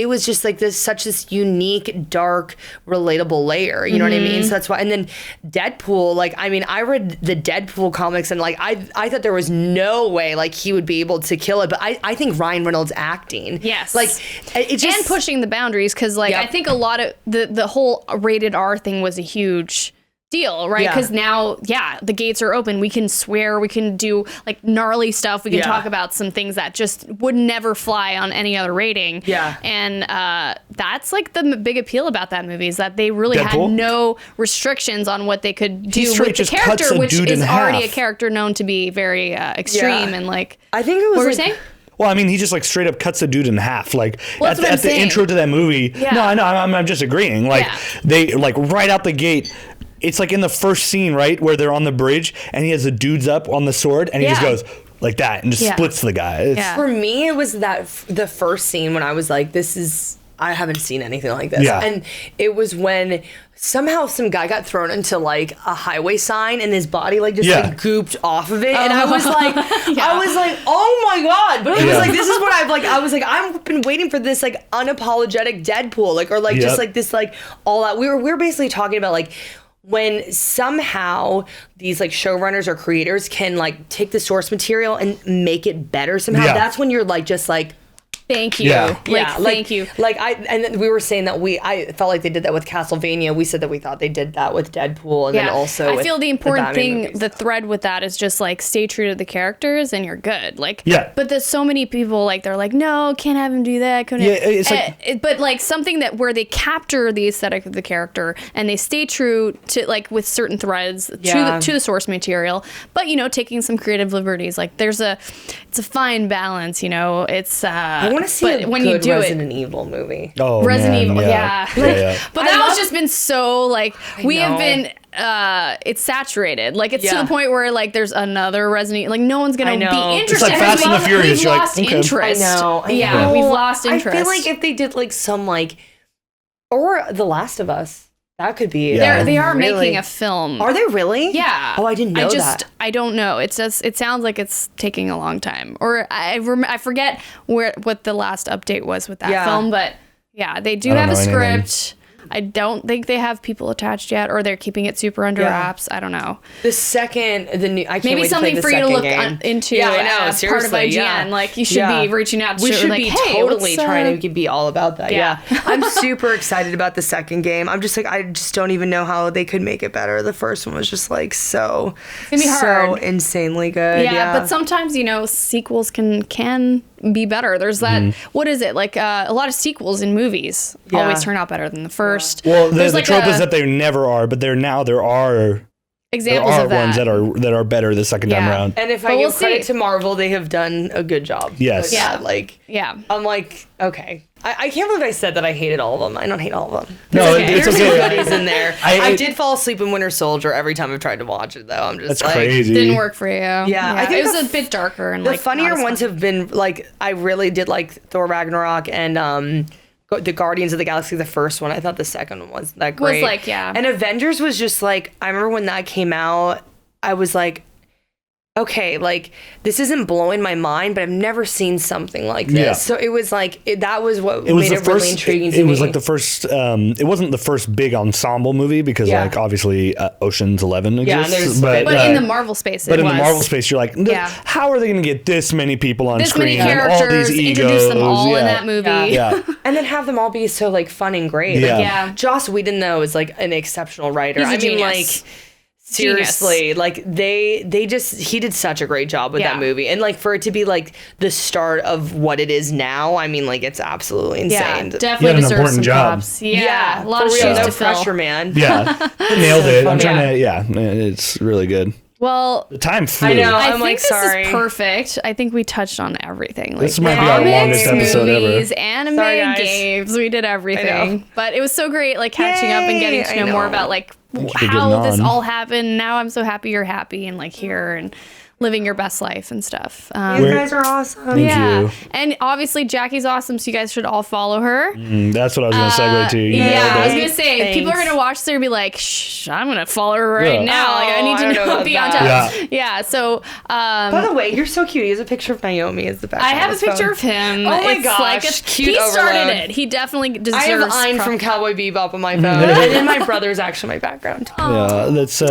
was just like this unique, dark, relatable layer. You know what I mean? So that's why. And then Deadpool, like, I mean, I read the Deadpool comics and like I thought there was no way like he would be able to kill it. But I think Ryan Reynolds acting. Yes. Like it just And pushing the boundaries, because like Yep. I think a lot of the whole rated R thing was a huge deal, right? Yeah. Because now, the gates are open. We can swear, we can do like gnarly stuff. We can Yeah. talk about some things that just would never fly on any other rating. Yeah. And that's like the big appeal about that movie, is that they really Deadpool? had no restrictions on what they could do straight with the just cuts character, a which dude is in already half. a character known to be very extreme and like. I think it was What were you like, saying? Well, I mean, he just like straight up cuts a dude in half. Like Well, at, that's what I'm at the saying. intro to that movie. Yeah. No, I know. I'm just agreeing. Like Yeah. they like right out the gate. It's like in the first scene, right, where they're on the bridge and he has the dudes up on the sword and he just Yeah. goes like that and just Yeah. splits the guy. It's, Yeah. For me, it was the first scene when I was like, this is I haven't seen anything like this. Yeah. And it was when somehow some guy got thrown into like a highway sign and his body like just like gooped off of it. And I was like, oh my God. But it was like, this is what I've been waiting for this like unapologetic Deadpool, like, or like just like this, like all out. We were basically talking about like, when somehow these like showrunners or creators can like take the source material and make it better somehow, that's when you're like, just like, thank you. Thank you. Like and then we were saying that I felt like they did that with Castlevania. We said that we thought they did that with Deadpool, and then also I feel the important thing, movies. the thread with that is just like stay true to the characters and you're good. Like, but there's so many people like they're like, no, can't have him do that. It's like, but like something that where they capture the aesthetic of the character and they stay true to like with certain threads to the source material, but you know, taking some creative liberties. Like it's a fine balance. You know, it's. I want to see a good Resident Evil movie. Oh, Resident man, Evil, But that was just been so like we have been. It's saturated. Like it's to the point where like there's another Resident Evil. Like no one's gonna be interested. It's like Fast and the Furious. We've lost interest. I know. Yeah, we've lost interest. I feel like if they did like some like, or The Last of Us. That could be. Yeah. They are making a film. Are they really? Yeah. Oh, I didn't know that. I don't know. It sounds like it's taking a long time. Or I forget what the last update was with that film, but yeah, they do have a script. I don't think they have people attached yet, or they're keeping it super under wraps. I don't know. The new. I can't maybe wait something to for play you to look into. Yeah, I know. Seriously, part of IGN. Yeah. Like you should be reaching out to. We should like, be hey, totally trying to be all about that. Yeah. I'm super excited about the second game. I'm just like, I just don't even know how they could make it better. The first one was just like so insanely good. Yeah, but sometimes sequels can be better. There's that. What is it like? A lot of sequels in movies always turn out better than the first. Well, the trope is that they never are, but there are examples of that. Ones that are better the second time around. And if I give credit to Marvel, they have done a good job. Yes. I'm like, okay. I can't believe I said that I hated all of them. I don't hate all of them. No, it's okay. There's some goodies in there. I did fall asleep in Winter Soldier every time I've tried to watch it, though. I'm just that's crazy. Didn't work for you. Yeah. I think it was a bit darker and the funnier ones have been like I really did like Thor Ragnarok and the Guardians of the Galaxy, the first one. I thought the second one was that great. And Avengers was just like, I remember when that came out, I was like, okay, like this isn't blowing my mind, but I've never seen something like this. Yeah. So it was like that was what made it really intriguing to me. It was like the first. It wasn't the first big ensemble movie because like obviously Ocean's 11 exists, but in the Marvel space, in the Marvel space, you're like, how are they going to get this many people on screen and all these egos? Introduce them all in that movie, and then have them all be so like fun and great. Like, Joss Whedon though is like an exceptional writer. He's a genius. Seriously, like he did such a great job with that movie, and like for it to be like the start of what it is now, I mean, like it's absolutely insane. Yeah, definitely deserves some props. Yeah, a lot of shoes to fill. Pressure, man. Yeah, nailed it. I'm trying to. Yeah, it's really good. Well, the time flew. I know. I think this is perfect. I think we touched on everything. Like this might be our longest episode movies, ever. Anime, games. We did everything. But it was so great, like catching up and getting to know more about like how this all happened. Now I'm so happy you're happy and like here and living your best life and stuff. You guys are awesome. Thank you. And obviously Jacki's awesome, so you guys should all follow her. That's what I was going to segue to. I was going to say, people are going to watch this and be like, shh, I'm going to follow her right now. Like, I need to know be on top. Yeah, so... by the way, you're so cute. He has a picture of Naomi as the background. I have a picture of him. Oh my gosh. Like he started it. He definitely deserves... I have Ein from Cowboy Bebop on my phone. And then my brother's actually my background. Yeah, that's...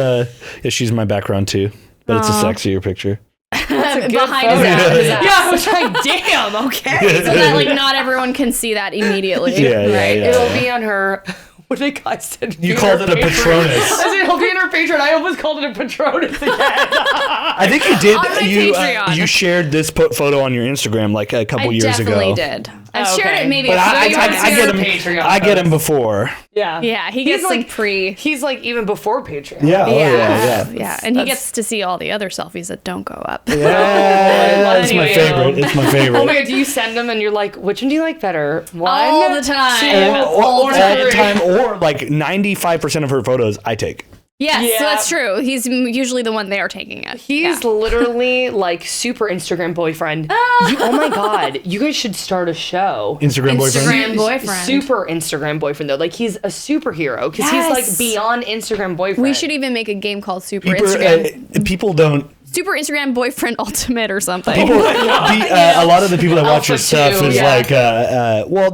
she's my background too. But it's a sexier picture. Behind his ass. Yeah, I was like, damn, okay. So that like not everyone can see that immediately. Right. It'll be on her. What did guys said? You called it a Patronus. I said it'll be in her Patreon. I almost called it a Patronus again. I think you did. You shared this photo on your Instagram like a couple years ago. I definitely did. I've shared it maybe. But I get him before. Yeah. He gets like He's like even before Patreon. Yeah. And he gets to see all the other selfies that don't go up. Yeah, it's my favorite. It's my favorite. Oh my god, do you send them and you're like, which one do you like better? One, all the time. All the time, or like 95% of her photos I take. Yes, so that's true. He's usually the one they are taking it. He's literally like super Instagram boyfriend. Oh my God. You guys should start a show. Instagram boyfriend. Super Instagram boyfriend, though. Like, he's a superhero because he's like beyond Instagram boyfriend. We should even make a game called Instagram. People don't. Super Instagram Boyfriend Ultimate or something. A lot of the people that watch your stuff is like, well,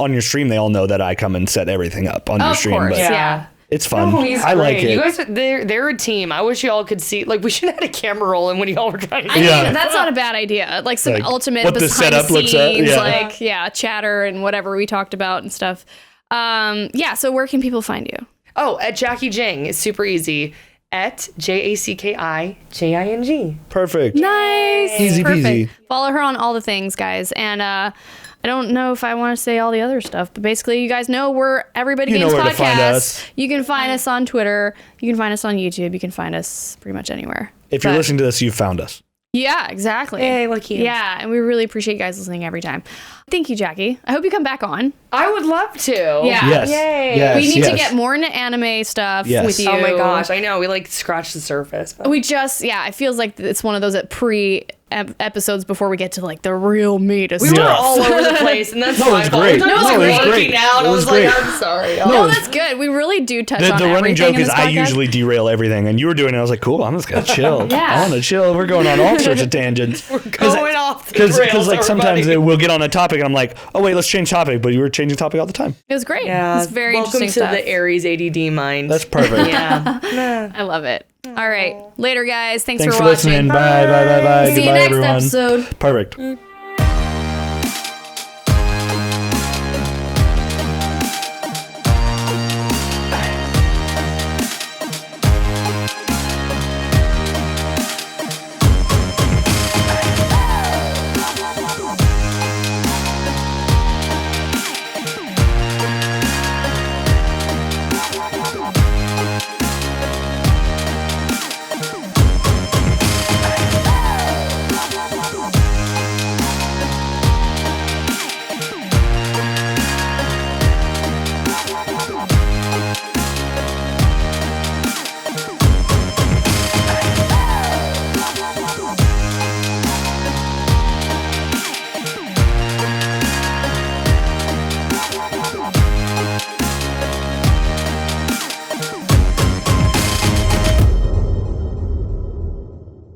on your stream, they all know that I come and set everything up on your stream. Of course, but it's fun. I like it. You guys, they're a team. I wish y'all could see. Like, we should have had a camera rolling when y'all were trying to. I mean, that's not a bad idea. Like some ultimate what behind the setup the scenes, looks like. chatter and whatever we talked about and stuff. So where can people find you? Oh, at Jacki Jing. It's super easy. At JACKIJING. Perfect. Nice. Easy peasy. Follow her on all the things, guys. And I don't know if I want to say all the other stuff, but basically, you guys know we're Everybody Games Podcast. You can find us on Twitter. You can find us on YouTube. You can find us pretty much anywhere. If you're listening to this, you found us. Yeah, exactly. Hey, lucky. Yeah, and we really appreciate you guys listening every time. Thank you, Jacki. I hope you come back on. I would love to. Yeah. Yes. Yay. Yes, We need to get more into anime stuff with you. Oh my gosh, I know. We like scratched the surface. But. We just, it feels like it's one of those episodes before we get to like the real meat of We stuff. were all over the place, and that's No, it's great. No, it was great. Out. It was I was great. like, I'm sorry. No, that's good. We really do touch on The running everything joke in is this I podcast. usually derail everything, and you were doing it. I was like, cool, I'm just going to chill. Yeah. I want to chill. We're going on all sorts of tangents. We're going off the rails, Because like sometimes everybody. we'll get on a topic, and I'm like, oh, wait, let's change topic. But you were changing topic all the time. It was great. Yeah. It was very Welcome interesting to stuff. the Aries ADD mind. That's perfect. Yeah. I love it. All right. Later, guys. Thanks Thanks for for watching. listening. Bye. See you Goodbye, next everyone. episode. Perfect.